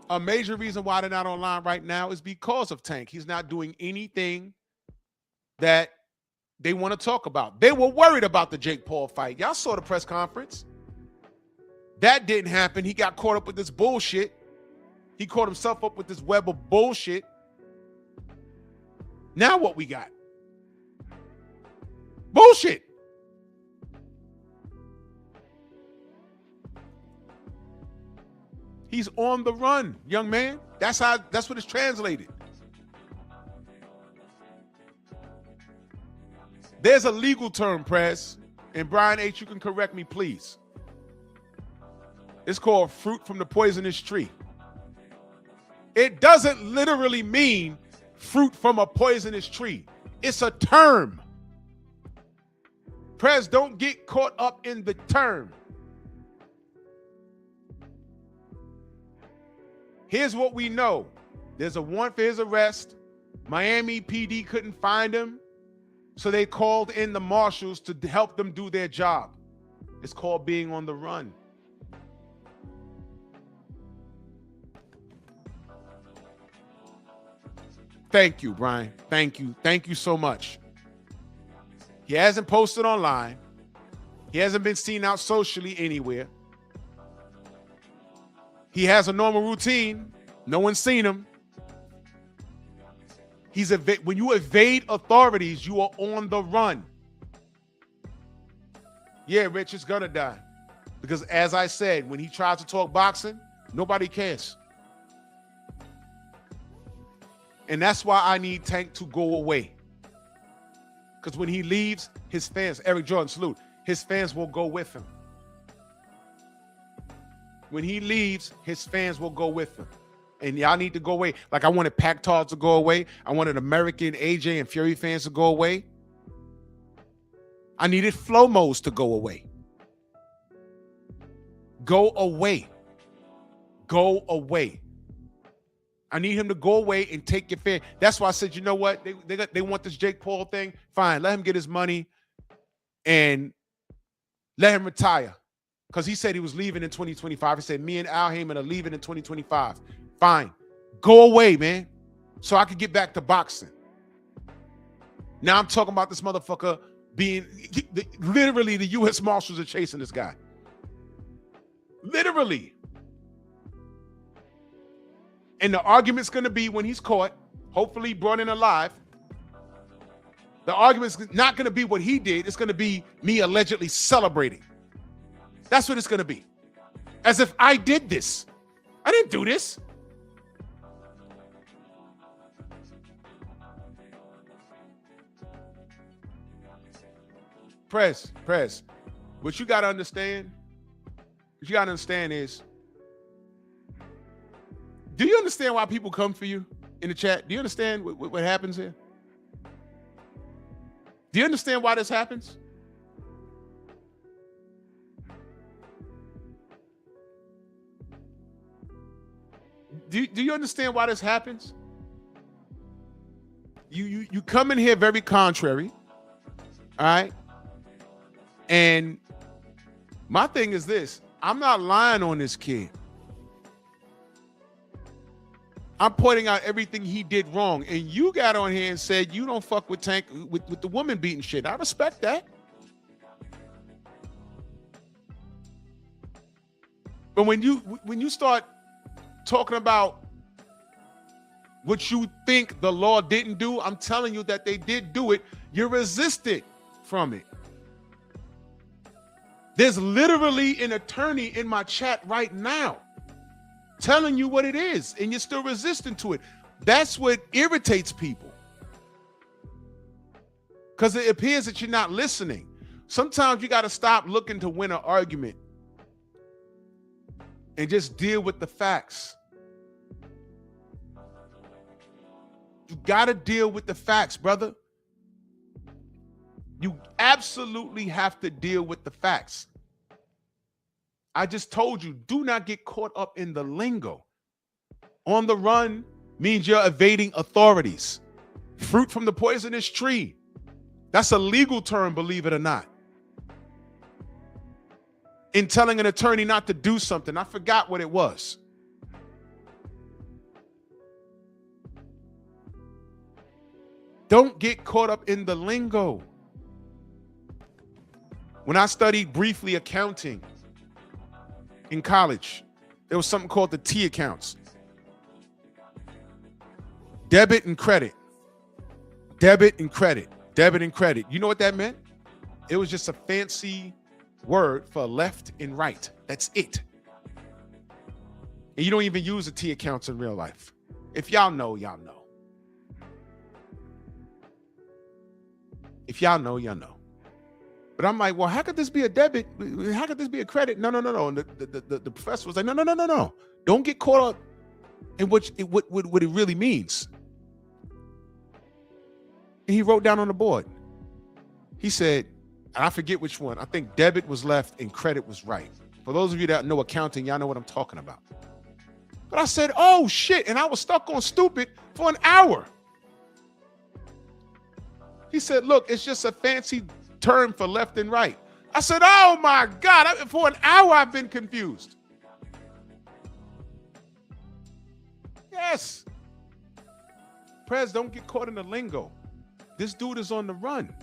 A major reason why they're not online right now is because of Tank. He's not doing anything that they want to talk about. They were worried about the Jake Paul fight. Y'all saw the press conference. That didn't happen. He got caught up with this bullshit. He caught himself up with this web of bullshit. Now what we got? Bullshit. He's on the run, young man. That's what it's translated. There's a legal term, Prez, and Brian H., you can correct me, please. It's called fruit from the poisonous tree. It doesn't literally mean fruit from a poisonous tree. It's a term. Prez, don't get caught up in the term. Here's what we know. There's a warrant for his arrest. Miami PD couldn't find him, so they called in the marshals to help them do their job. It's called being on the run. Thank you, Brian. Thank you. Thank you so much. He hasn't posted online. He hasn't been seen out socially anywhere. He has a normal routine. No one's seen him. When you evade authorities, you are on the run. Yeah, Rich is gonna die. Because as I said, when he tries to talk boxing, nobody cares. And that's why I need Tank to go away. Because when he leaves, his fans, Eric Jordan, salute, his fans will go with him. When he leaves, his fans will go with him. And y'all need to go away. Like I wanted Pac-Tard to go away. I wanted American AJ and Fury fans to go away. I needed Flow-Mos to go away. Go away. Go away. I need him to go away and take your fan. That's why I said, you know what? They want this Jake Paul thing. Fine, let him get his money and let him retire. Because he said he was leaving in 2025. He said, me and Al Heyman are leaving in 2025. Fine. Go away, man. So I could get back to boxing. Now I'm talking about this motherfucker being, literally the U.S. Marshals are chasing this guy. Literally. And the argument's going to be when he's caught, hopefully brought in alive, the argument's not going to be what he did. It's going to be me allegedly celebrating. That's what it's going to be. As if I did this. I didn't do this. Press. What you got to understand, is, do you understand why people come for you in the chat? Do you understand what happens here? Do you understand why this happens? Do you understand why this happens? You come in here very contrary, all right? And my thing is this. I'm not lying on this kid. I'm pointing out everything he did wrong. And you got on here and said you don't fuck with Tank with the woman beating shit. I respect that. But when you start talking about what you think the law didn't do, I'm telling you that they did do it. You're resistant from it. There's literally an attorney in my chat right now telling you what it is, and you're still resistant to it. That's what irritates people. Because it appears that you're not listening. Sometimes you got to stop looking to win an argument and just deal with the facts. You got to deal with the facts, brother. You absolutely have to deal with the facts. I just told you, do not get caught up in the lingo. On the run means you're evading authorities. Fruit from the poisonous tree. That's a legal term, believe it or not. In telling an attorney not to do something, I forgot what it was. Don't get caught up in the lingo. When I studied briefly accounting in college, there was something called the T accounts. Debit and credit. Debit and credit. Debit and credit. You know what that meant? It was just a fancy word for left and right. That's it. And you don't even use the T accounts in real life. If y'all know, y'all know. If y'all know, y'all know. But I'm like, well, how could this be a debit? How could this be a credit? No. And the professor was like, no. Don't get caught up in what it really means. And he wrote down on the board. He said, and I forget which one. I think debit was left and credit was right. For those of you that know accounting, y'all know what I'm talking about. But I said, oh shit. And I was stuck on stupid for an hour. He said, look, it's just a fancy term for left and right. I said, oh my God, for an hour I've been confused. Yes. Prez, don't get caught in the lingo. This dude is on the run.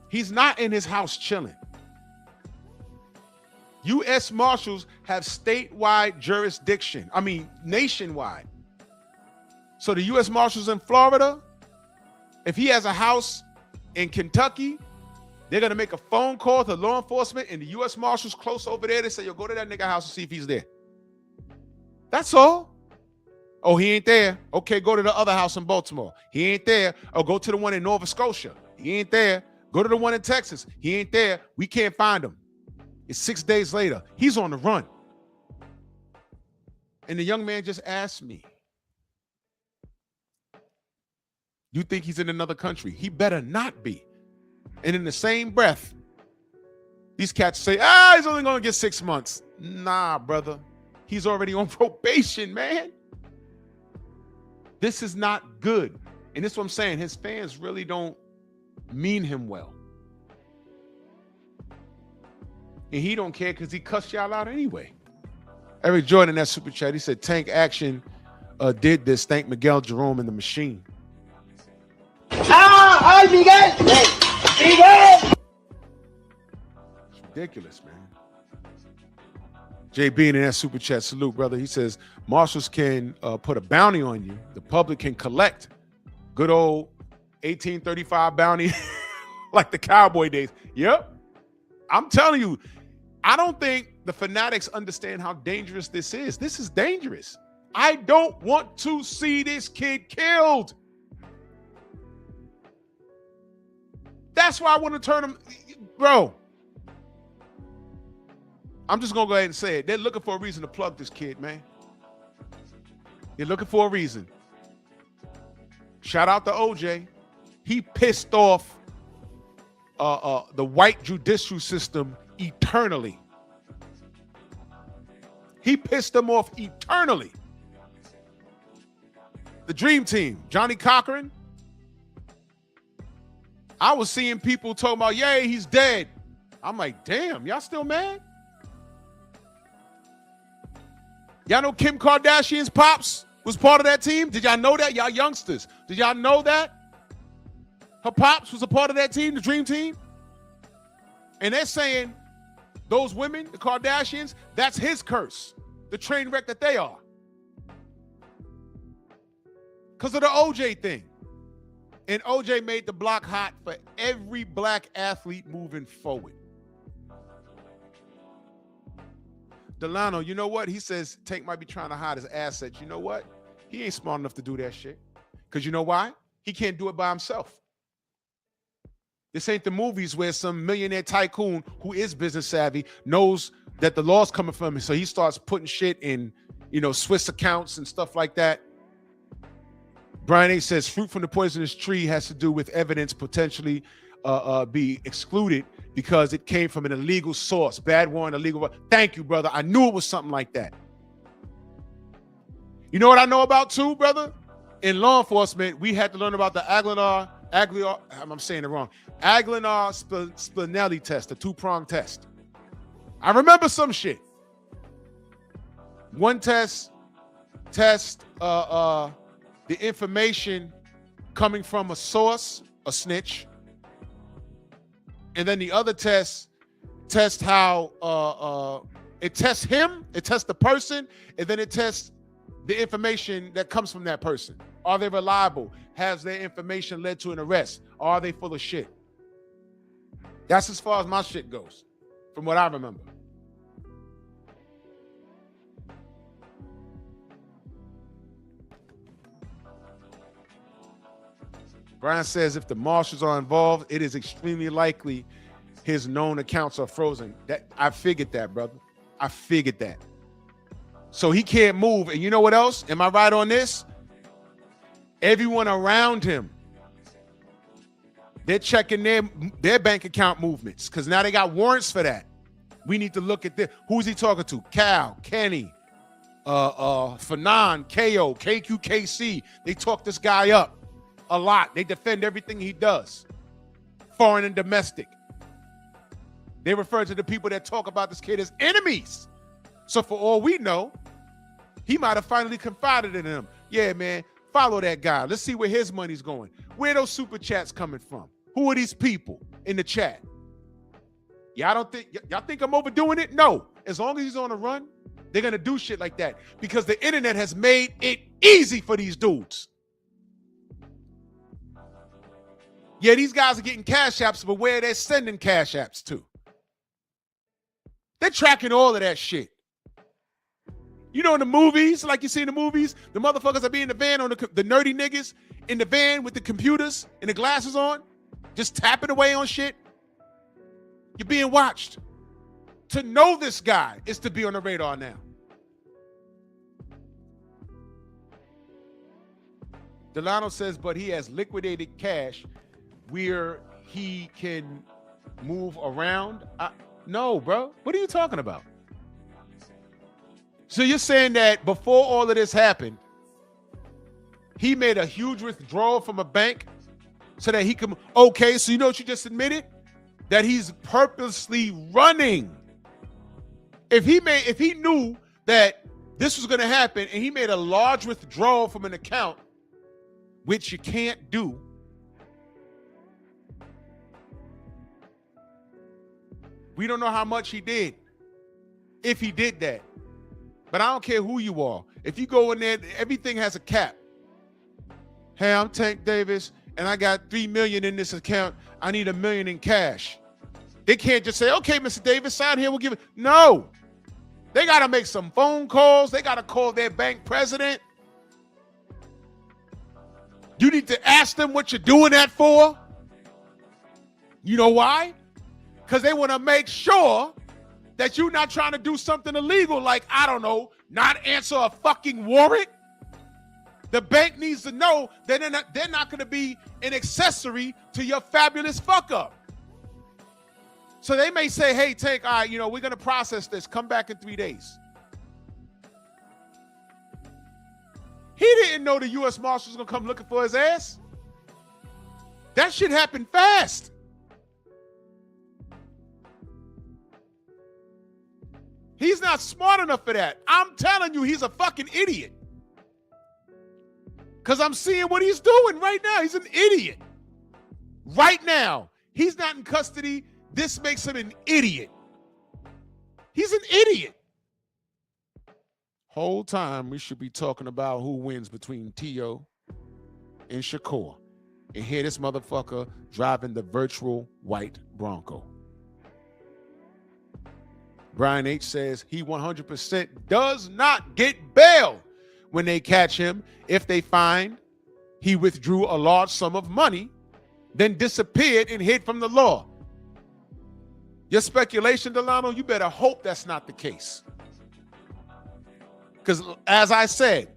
He's not in his house chilling. U.S. Marshals have statewide jurisdiction. I mean, nationwide. So the U.S. Marshals in Florida, if he has a house in Kentucky, they're going to make a phone call to law enforcement and the U.S. Marshals close over there. They say, yo, go to that nigga house and see if he's there. That's all. Oh, he ain't there. Okay, go to the other house in Baltimore. He ain't there. Oh, go to the one in Nova Scotia. He ain't there. Go to the one in Texas. He ain't there. We can't find him. It's 6 days later. He's on the run. And the young man just asked me, you think he's in another country? He better not be. And in the same breath, these cats say, he's only going to get 6 months. Nah, brother. He's already on probation, man. This is not good. And this is what I'm saying. His fans really don't mean him well. And he don't care because he cussed y'all out anyway. Eric Jordan in that super chat, he said Tank Action did this. Thank Miguel Jerome and the Machine. ¡Ay, Miguel! ¡Miguel! It's ridiculous, man. Jay Bean in that super chat, salute, brother. He says marshals can put a bounty on you. The public can collect. Good old 1835 bounty like the cowboy days. Yep. I'm telling you, I don't think the fanatics understand how dangerous this is. This is dangerous. I don't want to see this kid killed. That's why I want to turn him, bro. I'm just gonna go ahead and say it. They're looking for a reason to plug this kid, man. They're looking for a reason. Shout out to OJ. He pissed off the white judicial system eternally. He pissed them off eternally. The Dream Team, Johnny Cochran. I was seeing people talking about, yay, he's dead. I'm like, damn, y'all still mad? Y'all know Kim Kardashian's pops was part of that team? Did y'all know that? Y'all youngsters. Did y'all know that? Her pops was a part of that team, the Dream Team? And they're saying those women, the Kardashians, that's his curse. The train wreck that they are. Because of the OJ thing. And OJ made the block hot for every black athlete moving forward. Delano, you know what? He says Tank might be trying to hide his assets. You know what? He ain't smart enough to do that shit. Because you know why? He can't do it by himself. This ain't the movies where some millionaire tycoon who is business savvy knows that the law's coming from him. So he starts putting shit in, Swiss accounts and stuff like that. Brian A says fruit from the poisonous tree has to do with evidence potentially be excluded because it came from an illegal source. Bad warrant, illegal. Thank you, brother. I knew it was something like that. You know what I know about too, brother? In law enforcement, we had to learn about the Aguilar, I'm saying it wrong. Aguilar-Spinelli test, the two-prong test. I remember some shit. One test the information coming from a source, a snitch. And then the other test how it tests him, it tests the person, and then it tests the information that comes from that person. Are they reliable? Has their information led to an arrest? Are they full of shit? That's as far as my shit goes, from what I remember. Brian says if the marshals are involved, it is extremely likely his known accounts are frozen. That I figured that, brother. I figured that. So he can't move. And you know what else? Am I right on this? Everyone around him, they're checking their bank account movements because now they got warrants for that. We need to look at this. Who's he talking to? Cal, Kenny, Fanon, KO, KQKC. They talk this guy up a lot. They defend everything he does, foreign and domestic. They refer to the people that talk about this kid as enemies. So for all we know, he might have finally confided in them. Yeah, man, follow that guy. Let's see where his money's going. Where are those super chats coming from? Who are these people in the chat? Y'all think I'm overdoing it? No. As long as he's on a run, they're gonna do shit like that because the internet has made it easy for these dudes. Yeah, these guys are getting cash apps, but where they're sending cash apps to? They're tracking all of that shit. You know, in the movies, like you see in the movies, the motherfuckers that be in the van on the nerdy niggas in the van with the computers and the glasses on, just tapping away on shit. You're being watched. To know this guy is to be on the radar now. Delano says, but he has liquidated cash where he can move around. No, bro. What are you talking about? So you're saying that before all of this happened, he made a huge withdrawal from a bank so that he can, okay, so you know what you just admitted? That he's purposely running. If he knew that this was going to happen and he made a large withdrawal from an account, which you can't do, we don't know how much he did, if he did that. But I don't care who you are. If you go in there, everything has a cap. Hey, I'm Tank Davis, and I got $3 million in this account. I need $1 million in cash. They can't just say, okay, Mr. Davis, sign here, we'll give it. No. They got to make some phone calls. They got to call their bank president. You need to ask them what you're doing that for. You know why? Because they want to make sure that you're not trying to do something illegal, like, I don't know, not answer a fucking warrant. The bank needs to know that they're not going to be an accessory to your fabulous fuck up. So they may say, hey, Tank, all right, we're going to process this. Come back in 3 days. He didn't know the U.S. Marshals going to come looking for his ass. That shit happened fast. He's not smart enough for that. I'm telling you, he's a fucking idiot. Because I'm seeing what he's doing right now. He's an idiot. Right now, he's not in custody. This makes him an idiot. He's an idiot. Whole time, we should be talking about who wins between T.O. and Shakur. And here this motherfucker driving the virtual white Bronco. Brian H. says he 100% does not get bail when they catch him if they find he withdrew a large sum of money, then disappeared and hid from the law. Your speculation, Delano, you better hope that's not the case. Because as I said,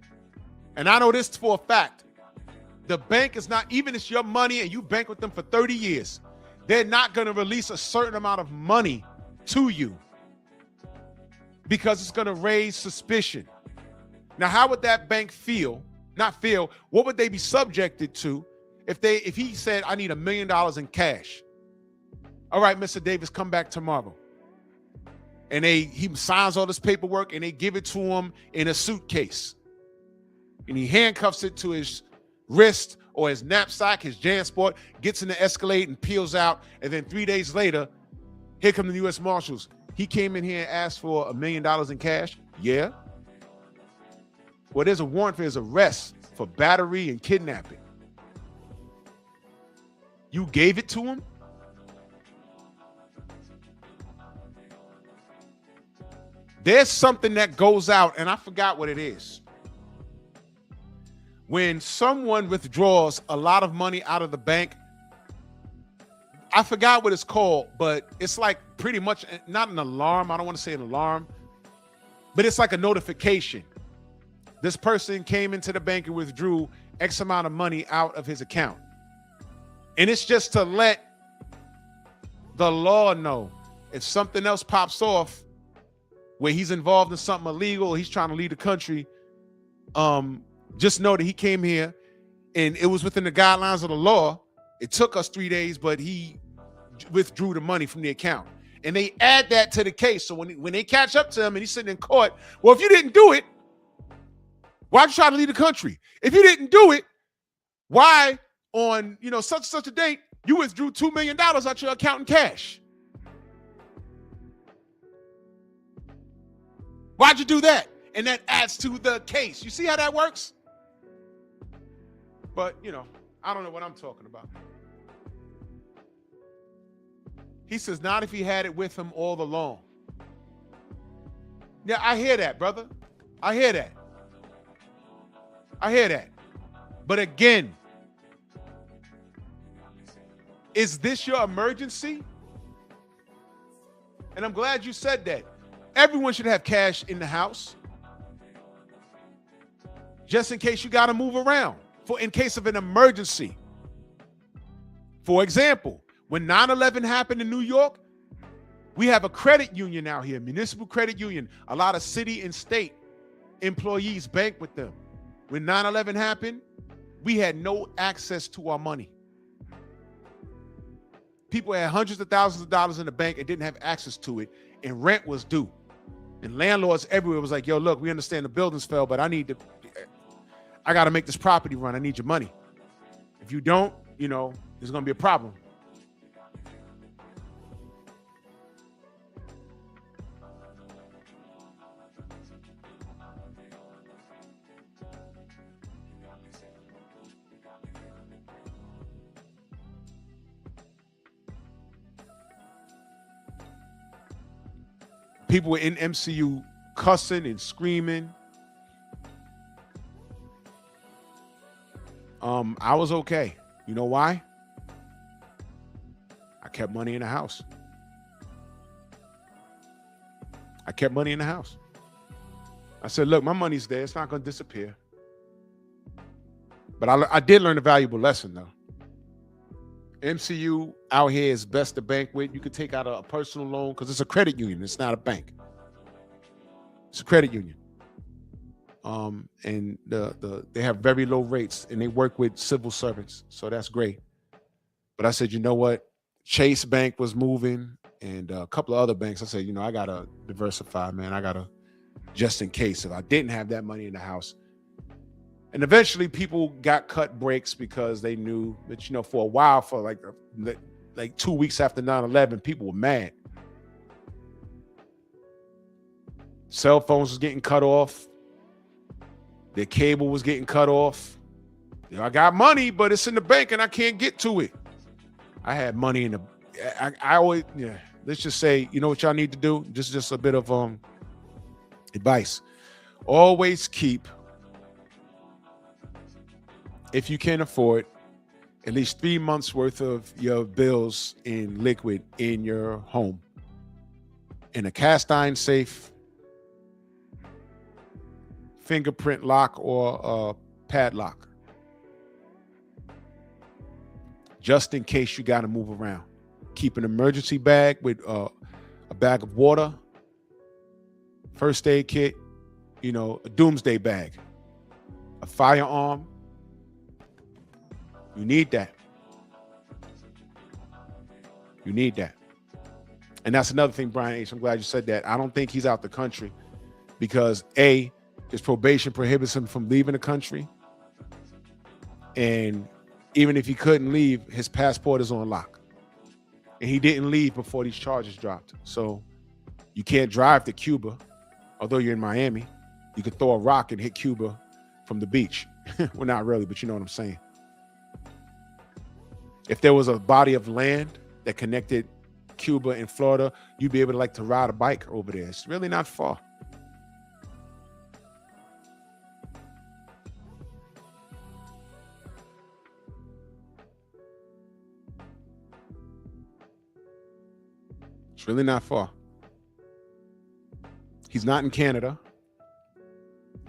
and I know this for a fact, the bank is not, even if it's your money and you bank with them for 30 years, they're not going to release a certain amount of money to you, because it's going to raise suspicion. Now, how would that bank feel? Not feel. What would they be subjected to if he said, I need $1 million in cash? All right, Mr. Davis, come back tomorrow. And he signs all this paperwork and they give it to him in a suitcase. And he handcuffs it to his wrist or his knapsack, his JanSport, gets in the Escalade and peels out. And then 3 days later, here come the U.S. Marshals. He came in here and asked for $1 million in cash. Yeah. Well, there's a warrant for his arrest for battery and kidnapping. You gave it to him? There's something that goes out, and I forgot what it is. when someone withdraws a lot of money out of the bank, I forgot what it's called, but it's like pretty much not an alarm. I don't want to say an alarm, but it's like a notification. This person came into the bank and withdrew X amount of money out of his account. And it's just to let the law know if something else pops off where he's involved in something illegal, or he's trying to leave the country, just know that he came here and it was within the guidelines of the law. It took us 3 days, but he withdrew the money from the account. And they add that to the case. So when they catch up to him and he's sitting in court, well, if you didn't do it, why'd you try to leave the country? If you didn't do it, why on such and such a date you withdrew $2 million out your account in cash? Why'd you do that? And that adds to the case. You see how that works? But I don't know what I'm talking about. He says, not if he had it with him all along. Yeah, I hear that, brother. I hear that. But again, is this your emergency? And I'm glad you said that. Everyone should have cash in the house, just in case you got to move around, in case of an emergency. For example, when 9/11 happened in New York, we have a credit union out here, municipal credit union. A lot of city and state employees bank with them. When 9/11 happened, we had no access to our money. People had hundreds of thousands of dollars in the bank and didn't have access to it, and rent was due. And landlords everywhere was like, yo, look, we understand the buildings fell, but I got to make this property run. I need your money. If you don't, there's going to be a problem. People were in MCU cussing and screaming. I was okay. You know why? I kept money in the house. I said, look, my money's there. It's not going to disappear. But I did learn a valuable lesson, though. MCU out here is best to bank with. You could take out a personal loan because it's a credit union. It's not a bank. It's a credit union. And they have very low rates, and they work with civil servants, so that's great. But I said, you know what? Chase Bank was moving, and a couple of other banks. I said, I gotta diversify, man. I gotta, just in case if I didn't have that money in the house. And eventually, people got cut breaks because they knew that for a while, for like 2 weeks after 9/11, people were mad. Cell phones was getting cut off. Their cable was getting cut off. I got money, but it's in the bank and I can't get to it. I had money in the, I always, let's just say, you know what y'all need to do? Just a bit of advice. Always keep, if you can afford, at least 3 months worth of your bills in liquid in your home. In a cast iron safe, fingerprint lock, or padlock, just in case you got to move around. Keep an emergency bag with a bag of water, first aid kit, a doomsday bag, a firearm. You need that. And that's another thing, Brian H. I'm glad you said that. I don't think he's out the country because A, his probation prohibits him from leaving the country. And even if he couldn't leave, his passport is on lock. And he didn't leave before these charges dropped. So you can't drive to Cuba, although you're in Miami. You could throw a rock and hit Cuba from the beach. Well, not really, but you know what I'm saying. If there was a body of land that connected Cuba and Florida, you'd be able to ride a bike over there. It's really not far. It's really not far. He's not in Canada.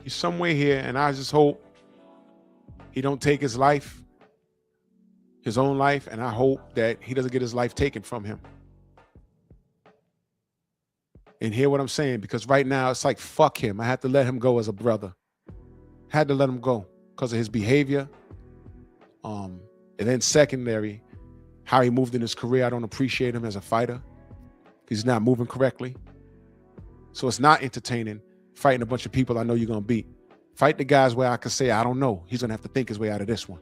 He's somewhere here, and I just hope he don't take his life, his own life, and I hope that he doesn't get his life taken from him. And hear what I'm saying, because right now it's like, fuck him. I had to let him go as a brother. Had to let him go because of his behavior. And then secondary, how he moved in his career. I don't appreciate him as a fighter. He's not moving correctly. So it's not entertaining fighting a bunch of people I know you're going to beat. Fight the guys where I can say, I don't know. He's going to have to think his way out of this one.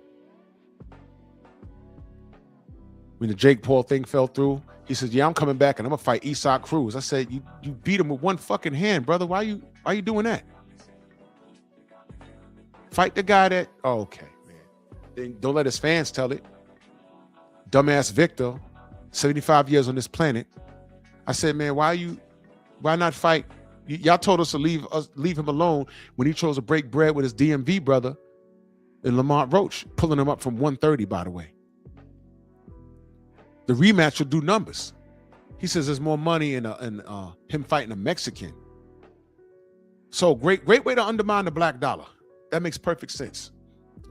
When the Jake Paul thing fell through, he says, yeah, I'm coming back and I'm going to fight Isaac Cruz. I said, you beat him with one fucking hand, brother. Why you doing that? Fight the guy that, oh, okay, man. Then don't let his fans tell it. Dumbass Victor, 75 years on this planet. I said, man, why not fight? Y'all told us to leave him alone when he chose to break bread with his DMV brother and Lamont Roach, pulling him up from 130, by the way. The rematch will do numbers. He says there's more money in him fighting a Mexican. So great way to undermine the black dollar. That makes perfect sense.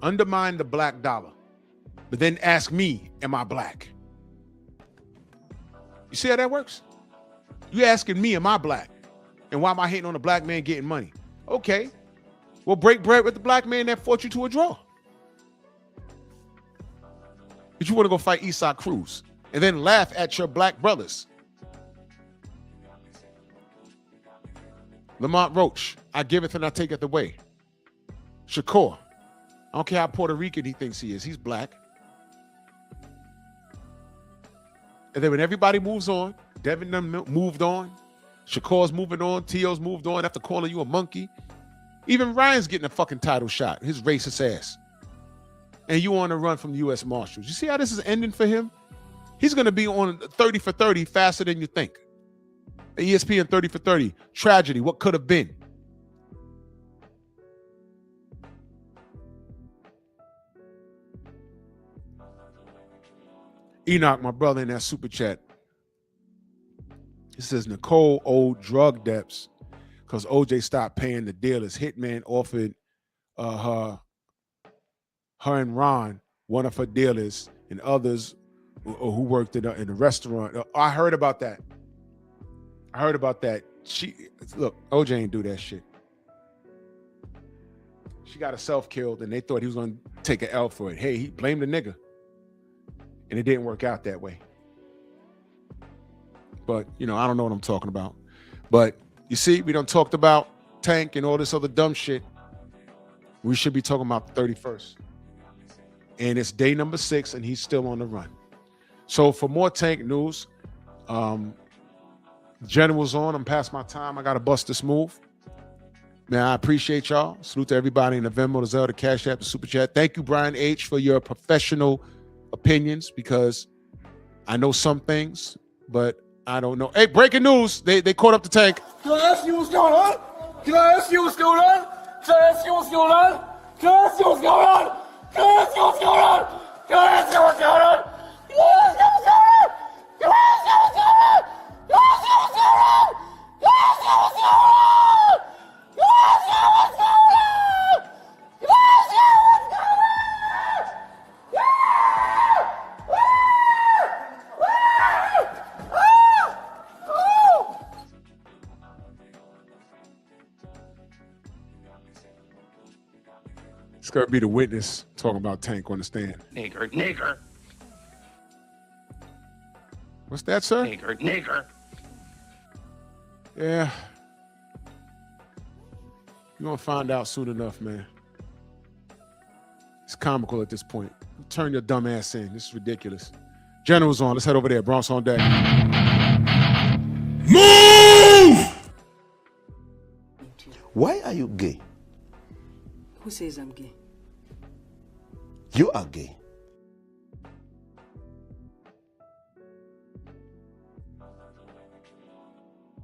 Undermine the black dollar, but then ask me, am I black? You see how that works? You asking me, am I black? And why am I hating on a black man getting money? Okay, well, break bread with the black man that fought you to a draw. But you want to go fight Isaac Cruz and then laugh at your black brothers. Lamont Roach, I giveth and I taketh away. Shakur, I don't care how Puerto Rican he thinks he is. He's black. And then when everybody moves on, Devin moved on, Shakur's moving on, T.O.'s moved on after calling you a monkey. Even Ryan's getting a fucking title shot, his racist ass. And you on a run from the U.S. Marshals. You see how this is ending for him? He's going to be on 30 for 30 faster than you think. ESPN 30 for 30. Tragedy, what could have been. Enoch, my brother, in that super chat. He says Nicole owed drug debts because OJ stopped paying the dealers. Hitman offered her and Ron, one of her dealers, and others who worked in the restaurant. I heard about that. Look, OJ ain't do that shit. She got herself killed, and they thought he was going to take an L for it. Hey, he blamed the nigga. And it didn't work out that way. But, I don't know what I'm talking about. But you see, we done talked about Tank and all this other dumb shit. We should be talking about the 31st. And it's day number 6, and he's still on the run. So for more Tank news, General's on. I'm past my time. I got to bust this move. Man, I appreciate y'all. Salute to everybody in the Venmo, the Zelle, the Cash App, the Super Chat. Thank you, Brian H., for your professional opinions, because I know some things, but I don't know. Hey, breaking news. They caught up the Tank. Can I ask you what's going on? Can I ask you what's going on? Can I ask you what's going on? Can I ask you what's going on? Can I ask you what's going on? Can I ask you what's going on? Can I ask you what's going on? Can I ask you what's going on? Can I ask you what's going on? Can I ask you what's going on? Can I ask you what's going on? Can I ask you what's going on? It's gonna be the witness talking about Tank on the stand. Nigger. What's that, sir? Nigger. Yeah. You're gonna find out soon enough, man. It's comical at this point. Turn your dumb ass in. This is ridiculous. General's on. Let's head over there. Bronx on deck. Move! Why are you gay? Who says I'm gay? You are gay.